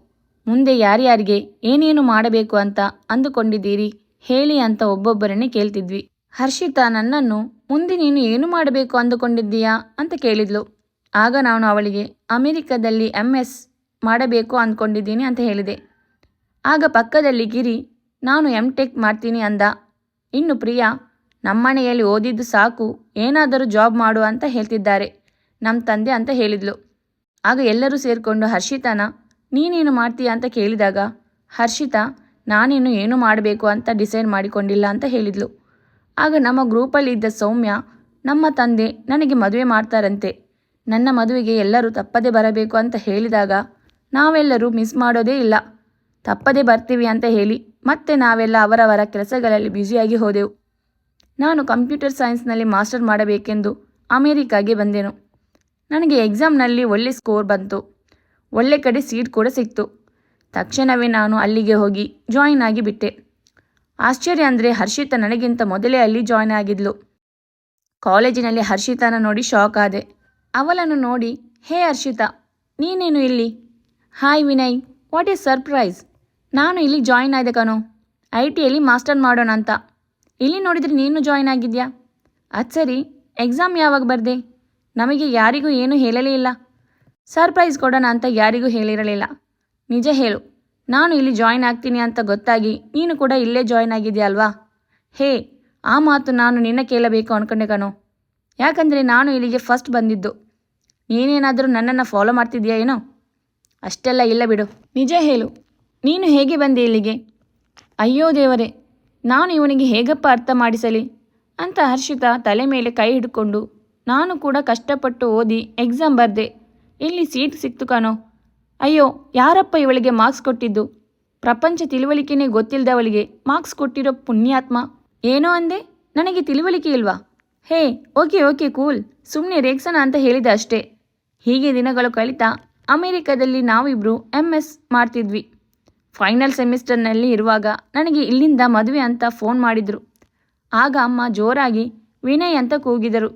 ಮುಂದೆ ಯಾರ್ಯಾರಿಗೆ ಏನೇನು ಮಾಡಬೇಕು ಅಂತ ಅಂದುಕೊಂಡಿದ್ದೀರಿ ಹೇಳಿ ಅಂತ ಒಬ್ಬೊಬ್ಬರನ್ನೇ ಕೇಳ್ತಿದ್ವಿ. ಹರ್ಷಿತಾ ನನ್ನನ್ನು ಮುಂದೆ ನೀನು ಏನು ಮಾಡಬೇಕು ಅಂದುಕೊಂಡಿದ್ದೀಯಾ ಅಂತ ಕೇಳಿದ್ಲು. ಆಗ ನಾನು ಅವಳಿಗೆ ಅಮೆರಿಕದಲ್ಲಿ MS ಮಾಡಬೇಕು ಅಂದ್ಕೊಂಡಿದ್ದೀನಿ ಅಂತ ಹೇಳಿದೆ. ಆಗ ಪಕ್ಕದಲ್ಲಿ ಗಿರಿ ನಾನು MTech ಮಾಡ್ತೀನಿ ಅಂದ. ಇನ್ನು ಪ್ರಿಯಾ ನಮ್ಮನೆಯಲ್ಲಿ ಓದಿದ್ದು ಸಾಕು, ಏನಾದರೂ ಜಾಬ್ ಮಾಡು ಅಂತ ಹೇಳ್ತಿದ್ದಾರೆ ನಮ್ಮ ತಂದೆ ಅಂತ ಹೇಳಿದ್ಲು. ಆಗ ಎಲ್ಲರೂ ಸೇರಿಕೊಂಡು ಹರ್ಷಿತಾನ ನೀನೇನು ಮಾಡ್ತೀಯಾ ಅಂತ ಕೇಳಿದಾಗ ಹರ್ಷಿತಾ ನಾನಿನ್ನು ಏನು ಮಾಡಬೇಕು ಅಂತ ಡಿಸೈಡ್ ಮಾಡಿಕೊಂಡಿಲ್ಲ ಅಂತ ಹೇಳಿದ್ಲು. ಆಗ ನಮ್ಮ ಗ್ರೂಪಲ್ಲಿ ಇದ್ದ ಸೌಮ್ಯ ನಮ್ಮ ತಂದೆ ನನಗೆ ಮದುವೆ ಮಾಡ್ತಾರಂತೆ, ನನ್ನ ಮದುವೆಗೆ ಎಲ್ಲರೂ ತಪ್ಪದೇ ಬರಬೇಕು ಅಂತ ಹೇಳಿದಾಗ ನಾವೆಲ್ಲರೂ ಮಿಸ್ ಮಾಡೋದೇ ಇಲ್ಲ, ತಪ್ಪದೇ ಬರ್ತೀವಿ ಅಂತ ಹೇಳಿ ಮತ್ತೆ ನಾವೆಲ್ಲ ಅವರವರ ಕೆಲಸಗಳಲ್ಲಿ ಬ್ಯುಸಿಯಾಗಿ ಹೋದೆವು. ನಾನು ಕಂಪ್ಯೂಟರ್ ಸೈನ್ಸ್ನಲ್ಲಿ ಮಾಸ್ಟರ್ ಮಾಡಬೇಕೆಂದು ಅಮೇರಿಕಾಗೆ ಬಂದೆನು. ನನಗೆ ಎಕ್ಸಾಮ್ನಲ್ಲಿ ಒಳ್ಳೆ ಸ್ಕೋರ್ ಬಂತು, ಒಳ್ಳೆ ಕಡೆ ಸೀಟ್ ಕೂಡ ಸಿಕ್ತು. ತಕ್ಷಣವೇ ನಾನು ಅಲ್ಲಿಗೆ ಹೋಗಿ ಜಾಯಿನ್ ಆಗಿಬಿಟ್ಟೆ. ಆಶ್ಚರ್ಯ ಅಂದರೆ ಹರ್ಷಿತಾ ನನಗಿಂತ ಮೊದಲೇ ಅಲ್ಲಿ ಜಾಯ್ನ್ ಆಗಿದ್ಲು. ಕಾಲೇಜಿನಲ್ಲಿ ಹರ್ಷಿತಾನ ನೋಡಿ ಶಾಕ್ ಆದೆ. ಅವಳನ್ನು ನೋಡಿ, ಹೇ ಹರ್ಷಿತಾ, ನೀನೇನು ಇಲ್ಲಿ? Hi Vinay, what is surprise? ನಾನು ಇಲ್ಲಿ ಜಾಯ್ನ್ ಆದೆ ಕಣೋ, ITಯಲ್ಲಿ ಮಾಸ್ಟರ್ ಮಾಡೋಣ ಅಂತ. ಇಲ್ಲಿ ನೋಡಿದರೆ ನೀನು ಜಾಯ್ನ್ ಆಗಿದ್ಯಾ? ಅದು ಸರಿ, ಎಕ್ಸಾಮ್ ಯಾವಾಗ ಬರ್ದೆ? ನಮಗೆ ಯಾರಿಗೂ ಏನೂ ಹೇಳಲೇ ಇಲ್ಲ. ಸರ್ಪ್ರೈಸ್ ಕೊಡೋಣ ಅಂತ ಯಾರಿಗೂ ಹೇಳಿರಲಿಲ್ಲ. ನಿಜ ಹೇಳು, ನಾನು ಇಲ್ಲಿ ಜಾಯ್ನ್ ಆಗ್ತೀನಿ ಅಂತ ಗೊತ್ತಾಗಿ ನೀನು ಕೂಡ ಇಲ್ಲೇ ಜಾಯ್ನ್ ಆಗಿದೆಯಾ ಅಲ್ವಾ? ಹೇ, ಆ ಮಾತು ನಾನು ನಿನ್ನ ಕೇಳಬೇಕು ಅಂದ್ಕೊಂಡೆ ಕಣೋ. ಯಾಕಂದರೆ ನಾನು ಇಲ್ಲಿಗೆ ಫಸ್ಟ್ ಬಂದಿದ್ದು. ನೀನೇನಾದರೂ ನನ್ನನ್ನು ಫಾಲೋ ಮಾಡ್ತಿದ್ಯಾ ಏನೋ? ಅಷ್ಟೆಲ್ಲ ಇಲ್ಲ ಬಿಡು, ನಿಜ ಹೇಳು, ನೀನು ಹೇಗೆ ಬಂದೆ ಇಲ್ಲಿಗೆ? ಅಯ್ಯೋ ದೇವರೇ, ನಾನು ಇವನಿಗೆ ಹೇಗಪ್ಪ ಅರ್ಥ ಮಾಡಿಸಲಿ ಅಂತ ಹರ್ಷಿತಾ ತಲೆ ಮೇಲೆ ಕೈ ಹಿಡ್ಕೊಂಡು, ನಾನು ಕೂಡ ಕಷ್ಟಪಟ್ಟು ಓದಿ ಎಕ್ಸಾಮ್ ಬರೆದೆ, ಇಲ್ಲಿ ಸೀಟ್ ಸಿಕ್ತು ಕಣೋ. ಅಯ್ಯೋ, ಯಾರಪ್ಪ ಇವಳಿಗೆ ಮಾರ್ಕ್ಸ್ ಕೊಟ್ಟಿದ್ದು? ಪ್ರಪಂಚ ತಿಳುವಳಿಕೆನೇ ಗೊತ್ತಿಲ್ಲದವಳಿಗೆ ಮಾರ್ಕ್ಸ್ ಕೊಟ್ಟಿರೋ ಪುಣ್ಯಾತ್ಮ. ಏನೋ ಅಂದೆ, ನನಗೆ ತಿಳುವಳಿಕೆ ಇಲ್ವಾ? ಹೇ, ಓಕೆ ಕೂಲ್, ಸುಮ್ಮನೆ ರೇಗ್ಸೋಣ ಅಂತ ಹೇಳಿದೆ ಅಷ್ಟೇ. ಹೀಗೆ ದಿನಗಳು ಕಳೀತಾ ಅಮೆರಿಕದಲ್ಲಿ ನಾವಿಬ್ಬರು MS ಮಾಡ್ತಿದ್ವಿ. ಫೈನಲ್ ಸೆಮಿಸ್ಟರ್ನಲ್ಲಿ ಇರುವಾಗ ನನಗೆ ಇಲ್ಲಿಂದ ಮದುವೆ ಅಂತ ಫೋನ್ ಮಾಡಿದರು. ಆಗ ಅಮ್ಮ ಜೋರಾಗಿ ವಿನಯ್ ಅಂತ ಕೂಗಿದರು.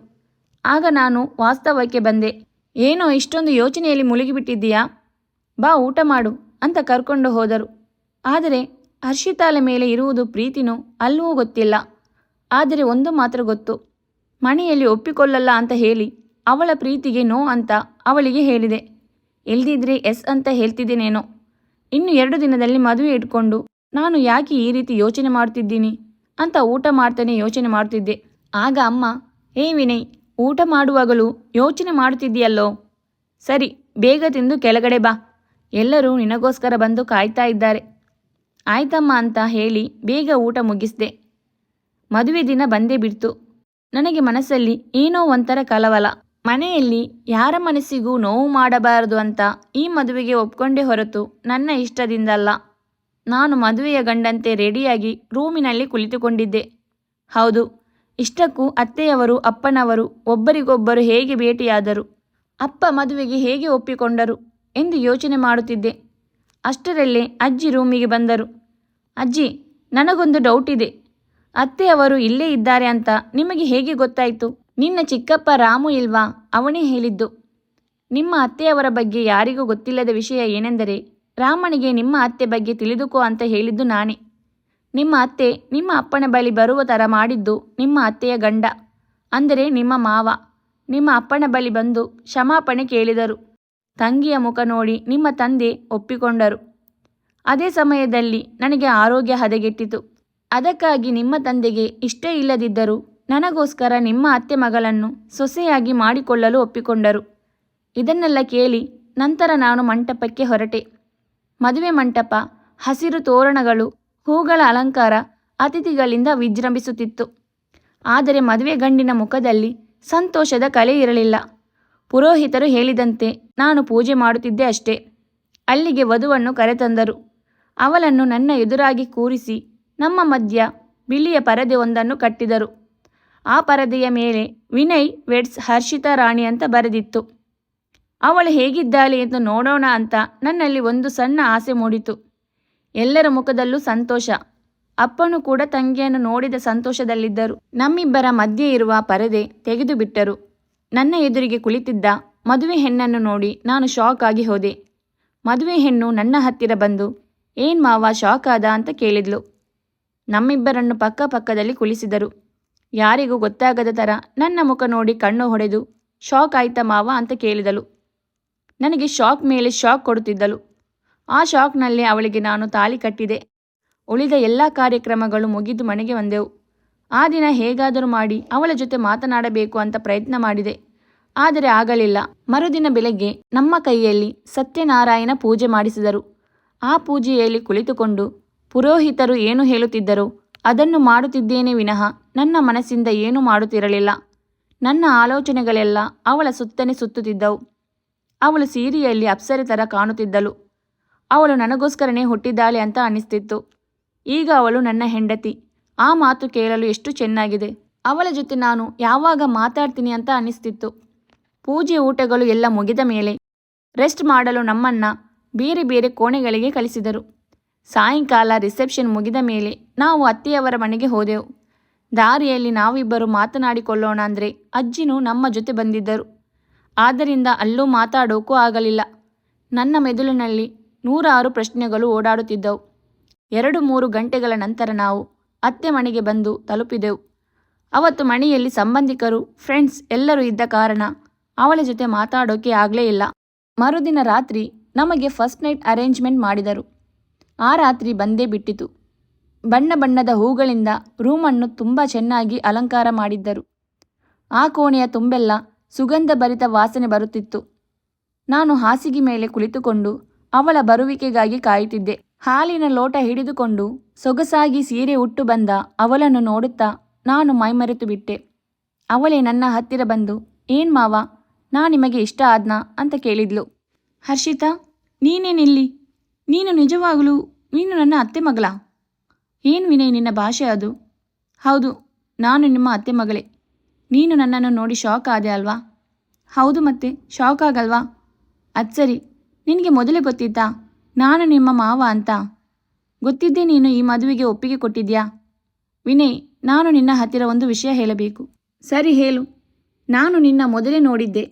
ಆಗ ನಾನು ವಾಸ್ತವಕ್ಕೆ ಬಂದೆ. ಏನೋ ಇಷ್ಟೊಂದು ಯೋಚನೆಯಲ್ಲಿ ಮುಳುಗಿಬಿಟ್ಟಿದ್ದೀಯಾ, ಬಾ ಊಟ ಮಾಡು ಅಂತ ಕರ್ಕೊಂಡು ಹೋದರು. ಆದರೆ ಹರ್ಷಿತಾಳ ಮೇಲೆ ಇರುವುದು ಪ್ರೀತಿನೋ ಅಲ್ಲವೂ ಗೊತ್ತಿಲ್ಲ. ಆದರೆ ಒಂದು ಮಾತ್ರ ಗೊತ್ತು, ಮನೆಯಲ್ಲಿ ಒಪ್ಪಿಕೊಳ್ಳಲ್ಲ ಅಂತ ಹೇಳಿ ಅವಳ ಪ್ರೀತಿಗೆ ನೋ ಅಂತ ಅವಳಿಗೆ ಹೇಳಿದೆ. ಇಲ್ದಿದ್ರೆ ಎಸ್ ಅಂತ ಹೇಳ್ತಿದ್ದೇನೇನೋ. ಇನ್ನು 2 ದಿನದಲ್ಲಿ ಮದುವೆ ಇಟ್ಕೊಂಡು ನಾನು ಯಾಕೆ ಈ ರೀತಿ ಯೋಚನೆ ಮಾಡ್ತಿದ್ದೀನಿ ಅಂತ ಊಟ ಮಾಡ್ತಾನೆ ಯೋಚನೆ ಮಾಡ್ತಿದ್ದೆ. ಆಗ ಅಮ್ಮ, ಹೇ ವಿನಯ್, ಊಟ ಮಾಡುವಾಗಲೂ ಯೋಚನೆ ಮಾಡುತ್ತಿದ್ದೀಯಲ್ಲೋ, ಸರಿ ಬೇಗ ತಿಂದು ಕೆಳಗಡೆ ಬಾ, ಎಲ್ಲರೂ ನಿನಗೋಸ್ಕರ ಬಂದು ಕಾಯ್ತಾ ಇದ್ದಾರೆ. ಆಯ್ತಮ್ಮ ಅಂತ ಹೇಳಿ ಬೇಗ ಊಟ ಮುಗಿಸಿದೆ. ಮದುವೆ ದಿನ ಬಂದೇ ಬಿಡ್ತು. ನನಗೆ ಮನಸ್ಸಲ್ಲಿ ಏನೋ ಒಂಥರ ಕಳವಳ. ಮನೆಯಲ್ಲಿ ಯಾರ ಮನಸ್ಸಿಗೂ ನೋವು ಮಾಡಬಾರದು ಅಂತ ಈ ಮದುವೆಗೆ ಒಪ್ಕೊಂಡೇ ಹೊರತು ನನ್ನ ಇಷ್ಟದಿಂದಲ್ಲ. ನಾನು ಮದುವೆಯ ಗಂಡಂತೆ ರೆಡಿಯಾಗಿ ರೂಮಿನಲ್ಲಿ ಕುಳಿತುಕೊಂಡಿದ್ದೆ. ಹೌದು, ಇಷ್ಟಕ್ಕೂ ಅತ್ತೆಯವರು ಅಪ್ಪನವರು ಒಬ್ಬರಿಗೊಬ್ಬರು ಹೇಗೆ ಭೇಟಿಯಾದರು, ಅಪ್ಪ ಮದುವೆಗೆ ಹೇಗೆ ಒಪ್ಪಿಕೊಂಡರು ಎಂದು ಯೋಚನೆ ಮಾಡುತ್ತಿದ್ದೆ. ಅಷ್ಟರಲ್ಲೇ ಅಜ್ಜಿ ರೂಮಿಗೆ ಬಂದರು. ಅಜ್ಜಿ, ನನಗೊಂದು ಡೌಟ್ ಇದೆ. ಅತ್ತೆಯವರು ಇಲ್ಲೇ ಇದ್ದಾರೆ ಅಂತ ನಿಮಗೆ ಹೇಗೆ ಗೊತ್ತಾಯಿತು? ನಿನ್ನ ಚಿಕ್ಕಪ್ಪ ರಾಮು ಇಲ್ವಾ, ಅವನೇ ಹೇಳಿದ್ದು. ನಿಮ್ಮ ಅತ್ತೆಯವರ ಬಗ್ಗೆ ಯಾರಿಗೂ ಗೊತ್ತಿಲ್ಲದ ವಿಷಯ ಏನೆಂದರೆ, ರಾಮನಿಗೆ ನಿಮ್ಮ ಅತ್ತೆ ಬಗ್ಗೆ ತಿಳಿದುಕೋ ಅಂತ ಹೇಳಿದ್ದು ನಾನೇ. ನಿಮ್ಮ ಅತ್ತೆ ನಿಮ್ಮ ಅಪ್ಪನ ಬಳಿ ಬರುವ ಥರ ಮಾಡಿದ್ದು ನಿಮ್ಮ ಅತ್ತೆಯ ಗಂಡ, ಅಂದರೆ ನಿಮ್ಮ ಮಾವ. ನಿಮ್ಮ ಅಪ್ಪನ ಬಳಿ ಬಂದು ಕ್ಷಮಾಪಣೆ ಕೇಳಿದರು. ತಂಗಿಯ ಮುಖ ನೋಡಿ ನಿಮ್ಮ ತಂದೆ ಒಪ್ಪಿಕೊಂಡರು. ಅದೇ ಸಮಯದಲ್ಲಿ ನನಗೆ ಆರೋಗ್ಯ ಹದಗೆಟ್ಟಿತು. ಅದಕ್ಕಾಗಿ ನಿಮ್ಮ ತಂದೆಗೆ ಇಷ್ಟ ಇಲ್ಲದಿದ್ದರೂ ನನಗೋಸ್ಕರ ನಿಮ್ಮ ಅತ್ತೆ ಮಗಳನ್ನು ಸೊಸೆಯಾಗಿ ಮಾಡಿಕೊಳ್ಳಲು ಒಪ್ಪಿಕೊಂಡರು. ಇದನ್ನೆಲ್ಲ ಕೇಳಿ ನಂತರ ನಾನು ಮಂಟಪಕ್ಕೆ ಹೊರಟೆ. ಮದುವೆ ಮಂಟಪ, ಹಸಿರು ತೋರಣಗಳು, ಹೂಗಳ ಅಲಂಕಾರ ಅತಿಥಿಗಳಿಂದ ವಿಜೃಂಭಿಸುತ್ತಿತ್ತು. ಆದರೆ ಮದುವೆ ಗಂಡಿನ ಮುಖದಲ್ಲಿ ಸಂತೋಷದ ಕಲೆ ಇರಲಿಲ್ಲ. ಪುರೋಹಿತರು ಹೇಳಿದಂತೆ ನಾನು ಪೂಜೆ ಮಾಡುತ್ತಿದ್ದೆ ಅಷ್ಟೇ. ಅಲ್ಲಿಗೆ ವಧುವನ್ನು ಕರೆತಂದರು. ಅವಳನ್ನು ನನ್ನ ಎದುರಾಗಿ ಕೂರಿಸಿ ನಮ್ಮ ಮಧ್ಯ ಬಿಳಿಯ ಪರದೆ ಒಂದನ್ನು ಕಟ್ಟಿದರು. ಆ ಪರದೆಯ ಮೇಲೆ ವಿನಯ್ ವೆಡ್ಸ್ ಹರ್ಷಿತಾ ರಾಣಿ ಅಂತ ಬರೆದಿತ್ತು. ಅವಳು ಹೇಗಿದ್ದಾಳೆ ಎಂದು ನೋಡೋಣ ಅಂತ ನನ್ನಲ್ಲಿ ಒಂದು ಸಣ್ಣ ಆಸೆ ಮೂಡಿತು. ಎಲ್ಲರ ಮುಖದಲ್ಲೂ ಸಂತೋಷ. ಅಪ್ಪನೂ ಕೂಡ ತಂಗಿಯನ್ನು ನೋಡಿದ ಸಂತೋಷದಲ್ಲಿದ್ದರು. ನಮ್ಮಿಬ್ಬರ ಮಧ್ಯೆ ಇರುವ ಪರದೆ ತೆಗೆದು ಬಿಟ್ಟರು. ನನ್ನ ಎದುರಿಗೆ ಕುಳಿತಿದ್ದ ಮದುವೆ ಹೆಣ್ಣನ್ನು ನೋಡಿ ನಾನು ಶಾಕ್ ಆಗಿ ಹೋದೆ. ಮದುವೆ ಹೆಣ್ಣು ನನ್ನ ಹತ್ತಿರ ಬಂದು, ಏನ್ ಮಾವ ಶಾಕ್ ಆದ ಅಂತ ಕೇಳಿದ್ಲು. ನಮ್ಮಿಬ್ಬರನ್ನು ಪಕ್ಕ ಪಕ್ಕದಲ್ಲಿ ಕುಳಿಸಿದರು. ಯಾರಿಗೂ ಗೊತ್ತಾಗದ ಥರ ನನ್ನ ಮುಖ ನೋಡಿ ಕಣ್ಣು ಹೊಡೆದು, ಶಾಕ್ ಆಯ್ತಾ ಮಾವ ಅಂತ ಕೇಳಿದಳು. ನನಗೆ ಶಾಕ್ ಮೇಲೆ ಶಾಕ್ ಕೊಡುತ್ತಿದ್ದಳು. ಆ ಶಾಕ್ನಲ್ಲೇ ಅವಳಿಗೆ ನಾನು ತಾಳಿ ಕಟ್ಟಿದೆ. ಉಳಿದ ಎಲ್ಲ ಕಾರ್ಯಕ್ರಮಗಳು ಮುಗಿದು ಮನೆಗೆ ಬಂದೆವು. ಆ ದಿನ ಹೇಗಾದರೂ ಮಾಡಿ ಅವಳ ಜೊತೆ ಮಾತನಾಡಬೇಕು ಅಂತ ಪ್ರಯತ್ನ ಮಾಡಿದೆ. ಆದರೆ ಆಗಲಿಲ್ಲ. ಮರುದಿನ ಬೆಳಗ್ಗೆ ನಮ್ಮ ಕೈಯಲ್ಲಿ ಸತ್ಯನಾರಾಯಣ ಪೂಜೆ ಮಾಡಿಸಿದರು. ಆ ಪೂಜೆಯಲ್ಲಿ ಕುಳಿತುಕೊಂಡು ಪುರೋಹಿತರು ಏನು ಹೇಳುತ್ತಿದ್ದರೋ ಅದನ್ನು ಮಾಡುತ್ತಿದ್ದೇನೆ ವಿನಃ ನನ್ನ ಮನಸ್ಸಿಂದ ಏನೂ ಮಾಡುತ್ತಿರಲಿಲ್ಲ. ನನ್ನ ಆಲೋಚನೆಗಳೆಲ್ಲ ಅವಳ ಸುತ್ತನೇ ಸುತ್ತುತ್ತಿದ್ದವು. ಅವಳು ಸೀರೆಯಲ್ಲಿ ಅಪ್ಸರೆ ಥರ ಕಾಣುತ್ತಿದ್ದಳು. ಅವಳು ನನಗೋಸ್ಕರನೇ ಹುಟ್ಟಿದ್ದಾಳೆ ಅಂತ ಅನ್ನಿಸ್ತಿತ್ತು. ಈಗ ಅವಳು ನನ್ನ ಹೆಂಡತಿ. ಆ ಮಾತು ಕೇಳಲು ಎಷ್ಟು ಚೆನ್ನಾಗಿದೆ. ಅವಳ ಜೊತೆ ನಾನು ಯಾವಾಗ ಮಾತಾಡ್ತೀನಿ ಅಂತ ಅನ್ನಿಸ್ತಿತ್ತು. ಪೂಜೆ ಊಟಗಳು ಎಲ್ಲ ಮುಗಿದ ಮೇಲೆ ರೆಸ್ಟ್ ಮಾಡಲು ನಮ್ಮನ್ನು ಬೇರೆ ಬೇರೆ ಕೋಣೆಗಳಿಗೆ ಕಳಿಸಿದರು. ಸಾಯಂಕಾಲ ರಿಸೆಪ್ಷನ್ ಮುಗಿದ ಮೇಲೆ ನಾವು ಅತ್ತೆಯವರ ಮನೆಗೆ ಹೋದೆವು. ದಾರಿಯಲ್ಲಿ ನಾವಿಬ್ಬರು ಮಾತನಾಡಿಕೊಳ್ಳೋಣ ಅಂದರೆ ಅಜ್ಜಿನೂ ನಮ್ಮ ಜೊತೆ ಬಂದಿದ್ದರು. ಆದ್ದರಿಂದ ಅಲ್ಲೂ ಮಾತಾಡೋಕ್ಕೂ ಆಗಲಿಲ್ಲ. ನನ್ನ ಮೆದುಳಿನಲ್ಲಿ 100 ಪ್ರಶ್ನೆಗಳು ಓಡಾಡುತ್ತಿದ್ದವು. 2-3 ಗಂಟೆಗಳ ನಂತರ ನಾವು ಅತ್ತೆ ಮನೆಗೆ ಬಂದು ತಲುಪಿದೆವು. ಅವತ್ತು ಮನೆಯಲ್ಲಿ ಸಂಬಂಧಿಕರು, ಫ್ರೆಂಡ್ಸ್ ಎಲ್ಲರೂ ಇದ್ದ ಕಾರಣ ಅವಳ ಜೊತೆ ಮಾತಾಡೋಕೆ ಆಗಲೇ ಇಲ್ಲ. ಮರುದಿನ ರಾತ್ರಿ ನಮಗೆ ಫಸ್ಟ್ ನೈಟ್ ಅರೇಂಜ್ಮೆಂಟ್ ಮಾಡಿದರು. ಆ ರಾತ್ರಿ ಬಂದೇ ಬಿಟ್ಟಿತು. ಬಣ್ಣ ಬಣ್ಣದ ಹೂಗಳಿಂದ ರೂಮನ್ನು ತುಂಬ ಚೆನ್ನಾಗಿ ಅಲಂಕಾರ ಮಾಡಿದ್ದರು. ಆ ಕೋಣೆಯ ತುಂಬೆಲ್ಲ ಸುಗಂಧಭರಿತ ವಾಸನೆ ಬರುತ್ತಿತ್ತು. ನಾನು ಹಾಸಿಗೆ ಮೇಲೆ ಕುಳಿತುಕೊಂಡು ಅವಳ ಬರುವಿಕೆಗಾಗಿ ಕಾಯುತ್ತಿದ್ದೆ. ಹಾಲಿನ ಲೋಟ ಹಿಡಿದುಕೊಂಡು ಸೊಗಸಾಗಿ ಸೀರೆ ಉಟ್ಟು ಬಂದ ಅವಳನ್ನು ನೋಡುತ್ತಾ ನಾನು ಮೈಮರೆತು ಬಿಟ್ಟೆ. ಅವಳೇ ನನ್ನ ಹತ್ತಿರ ಬಂದು, "ಏನ್ ಮಾವ, ನಾ ನಿಮಗೆ ಇಷ್ಟ ಆದ್ನಾ?" ಅಂತ ಕೇಳಿದ್ಲು. "ಹರ್ಷಿತಾ, ನೀನೇನಿಲ್ಲಿ? ನೀನು ನನ್ನ ಅತ್ತೆ ಮಗಳಾ?" "ಏನು ವಿನಯ್ ನಿನ್ನ ಭಾಷೆ ಅದು?" "ಹೌದು, ನಾನು ನಿಮ್ಮ ಅತ್ತೆ ಮಗಳೇ. ನೀನು ನನ್ನನ್ನು ನೋಡಿ ಶಾಕ್ ಆದೆ ಅಲ್ವಾ?" "ಹೌದು, ಮತ್ತೆ ಶಾಕ್ ಆಗಲ್ವಾ?" "ಅದು ಸರಿ, ನಿನಗೆ ಮೊದಲೇ ಗೊತ್ತಿತ್ತಾ ನಾನು ನಿಮ್ಮ ಮಾವ ಅಂತ?" "ಗೊತ್ತಿದ್ದೇ ನೀನು ಈ ಮದುವೆಗೆ ಒಪ್ಪಿಗೆ ಕೊಟ್ಟಿದ್ಯಾ?" "ವಿನಯ್, ನಾನು ನಿನ್ನ ಹತ್ತಿರ ಒಂದು ವಿಷಯ ಹೇಳಬೇಕು." "ಸರಿ, ಹೇಳು." "ನಾನು ನಿನ್ನ ಮೊದಲೇ ನೋಡಿದ್ದೆ.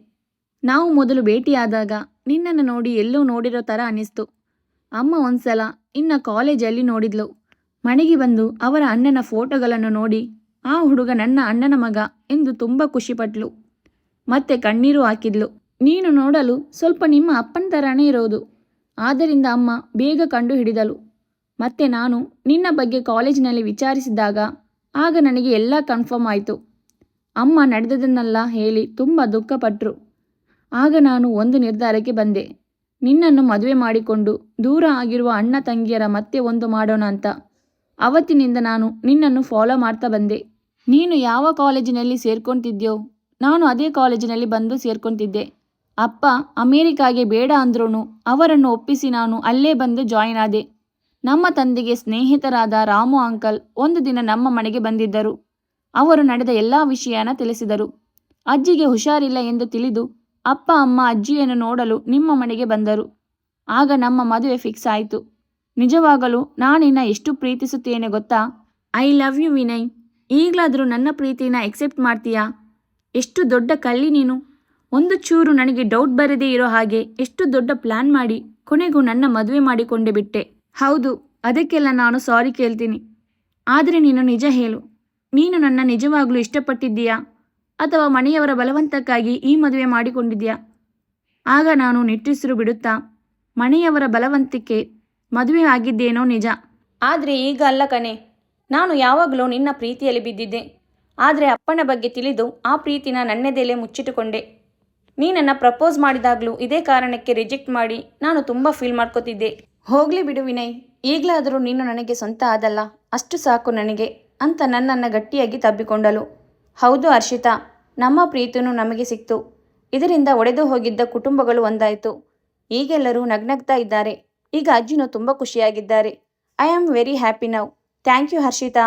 ನಾವು ಮೊದಲು ಭೇಟಿಯಾದಾಗ ನಿನ್ನನ್ನು ನೋಡಿ ಎಲ್ಲೋ ನೋಡಿರೋ ಥರ ಅನ್ನಿಸ್ತು. ಅಮ್ಮ ಒಂದ್ಸಲ ಇನ್ನು ಕಾಲೇಜಲ್ಲಿ ನೋಡಿದ್ಲು. ಮನೆಗೆ ಬಂದು ಅವರ ಅಣ್ಣನ ಫೋಟೋಗಳನ್ನು ನೋಡಿ ಆ ಹುಡುಗ ನನ್ನ ಅಣ್ಣನ ಮಗ ಎಂದು ತುಂಬ ಖುಷಿಪಟ್ಲು. ಮತ್ತೆ ಕಣ್ಣೀರು ಹಾಕಿದ್ಲು. ನೀನು ನೋಡಲು ಸ್ವಲ್ಪ ನಿಮ್ಮ ಅಪ್ಪನ ಥರನೇ ಇರೋದು. ಆದ್ದರಿಂದ ಅಮ್ಮ ಬೇಗ ಕಂಡು ಹಿಡಿದಳು. ಮತ್ತೆ ನಾನು ನಿನ್ನ ಬಗ್ಗೆ ಕಾಲೇಜಿನಲ್ಲಿ ವಿಚಾರಿಸಿದಾಗ ಆಗ ನನಗೆ ಎಲ್ಲ ಕನ್ಫರ್ಮ್ ಆಯಿತು. ಅಮ್ಮ ನಡೆದದನ್ನೆಲ್ಲ ಹೇಳಿ ತುಂಬ ದುಃಖಪಟ್ಟರು. ಆಗ ನಾನು ಒಂದು ನಿರ್ಧಾರಕ್ಕೆ ಬಂದೆ. ನಿನ್ನನ್ನು ಮದುವೆ ಮಾಡಿಕೊಂಡು ದೂರ ಆಗಿರುವ ಅಣ್ಣ ತಂಗಿಯರ ಮತ್ತೆ ಒಂದು ಮಾಡೋಣ ಅಂತ. ಅವತ್ತಿನಿಂದ ನಾನು ನಿನ್ನನ್ನು ಫಾಲೋ ಮಾಡ್ತಾ ಬಂದೆ. ನೀನು ಯಾವ ಕಾಲೇಜಿನಲ್ಲಿ ಸೇರ್ಕೊತಿದ್ಯೋ ನಾನು ಅದೇ ಕಾಲೇಜಿನಲ್ಲಿ ಬಂದು ಸೇರ್ಕೊತಿದ್ದೆ. ಅಪ್ಪ ಅಮೇರಿಕಾಗೆ ಬೇಡ ಅಂದ್ರೂ ಅವರನ್ನು ಒಪ್ಪಿಸಿ ನಾನು ಅಲ್ಲೇ ಬಂದು ಜಾಯಿನ್ ಆದೆ. ನಮ್ಮ ತಂದೆಗೆ ಸ್ನೇಹಿತರಾದ ರಾಮು ಅಂಕಲ್ ಒಂದು ದಿನ ನಮ್ಮ ಮನೆಗೆ ಬಂದಿದ್ದರು. ಅವರು ನಡೆದ ಎಲ್ಲ ವಿಷಯನ ತಿಳಿಸಿದರು. ಅಜ್ಜಿಗೆ ಹುಷಾರಿಲ್ಲ ಎಂದು ತಿಳಿದು ಅಪ್ಪ ಅಮ್ಮ ಅಜ್ಜಿಯನ್ನು ನೋಡಲು ನಿಮ್ಮ ಮನೆಗೆ ಬಂದರು. ಆಗ ನಮ್ಮ ಮದುವೆ ಫಿಕ್ಸ್ ಆಯಿತು. ನಿಜವಾಗಲೂ ನಾನಿನ್ನ ಎಷ್ಟು ಪ್ರೀತಿಸುತ್ತೇನೆ ಗೊತ್ತಾ? I love you Vinay. ಈಗಲಾದರೂ ನನ್ನ ಪ್ರೀತಿನ ಎಕ್ಸೆಪ್ಟ್ ಮಾಡ್ತೀಯಾ? ಎಷ್ಟು ದೊಡ್ಡ ಕಳ್ಳಿ ನೀನು. ಒಂದು ಚೂರು ನನಗೆ ಡೌಟ್ ಬರದೇ ಇರೋ ಹಾಗೆ ಎಷ್ಟು ದೊಡ್ಡ ಪ್ಲ್ಯಾನ್ ಮಾಡಿ ಕೊನೆಗೂ ನನ್ನ ಮದುವೆ ಮಾಡಿಕೊಂಡೆ ಬಿಟ್ಟೆ. ಹೌದು, ಅದಕ್ಕೆಲ್ಲ ನಾನು ಸಾರಿ ಕೇಳ್ತೀನಿ. ಆದರೆ ನೀನು ನಿಜ ಹೇಳು, ನೀನು ನನ್ನ ನಿಜವಾಗ್ಲೂ ಇಷ್ಟಪಟ್ಟಿದ್ದೀಯಾ ಅಥವಾ ಮನೆಯವರ ಬಲವಂತಕ್ಕಾಗಿ ಈ ಮದುವೆ ಮಾಡಿಕೊಂಡಿದ್ಯಾ? ಆಗ ನಾನು ನಿಟ್ಟುಸಿರು ಬಿಡುತ್ತಾ, ಮನೆಯವರ ಬಲವಂತಕ್ಕೆ ಮದುವೆ ಆಗಿದ್ದೇನೋ ನಿಜ, ಆದರೆ ಈಗ ಅಲ್ಲ ಕಣೆ. ನಾನು ಯಾವಾಗಲೂ ನಿನ್ನ ಪ್ರೀತಿಯಲ್ಲಿ ಬಿದ್ದಿದ್ದೆ. ಆದರೆ ಅಪ್ಪನ ಬಗ್ಗೆ ತಿಳಿದು ಆ ಪ್ರೀತಿನ ನನ್ನೆದೆಲೆ ಮುಚ್ಚಿಟ್ಟುಕೊಂಡೆ. ನೀ ನನ್ನ ಪ್ರಪೋಸ್ ಮಾಡಿದಾಗಲೂ ಇದೇ ಕಾರಣಕ್ಕೆ ರಿಜೆಕ್ಟ್ ಮಾಡಿ ನಾನು ತುಂಬ ಫೀಲ್ ಮಾಡ್ಕೋತಿದ್ದೆ. ಹೋಗಲಿ ಬಿಡು ವಿನಯ್, ಈಗಲಾದರೂ ನೀನು ನನಗೆ ಸ್ವಂತ ಆದಲ್ಲ, ಅಷ್ಟು ಸಾಕು ನನಗೆ ಅಂತ ನನ್ನನ್ನು ಗಟ್ಟಿಯಾಗಿ ತಬ್ಬಿಕೊಂಡಳು. ಹೌದು ಹರ್ಷಿತಾ, ನಮ್ಮ ಪ್ರೀತಿಯೂ ನಮಗೆ ಸಿಕ್ತು. ಇದರಿಂದ ಒಡೆದು ಹೋಗಿದ್ದ ಕುಟುಂಬಗಳು ಒಂದಾಯಿತು. ಈಗೆಲ್ಲರೂ ನಗ್ನಗ್ತಾ ಇದ್ದಾರೆ. ಈಗ ಅಜ್ಜಿನೂ ತುಂಬ ಖುಷಿಯಾಗಿದ್ದಾರೆ. I am very happy now. Thank you Harshita.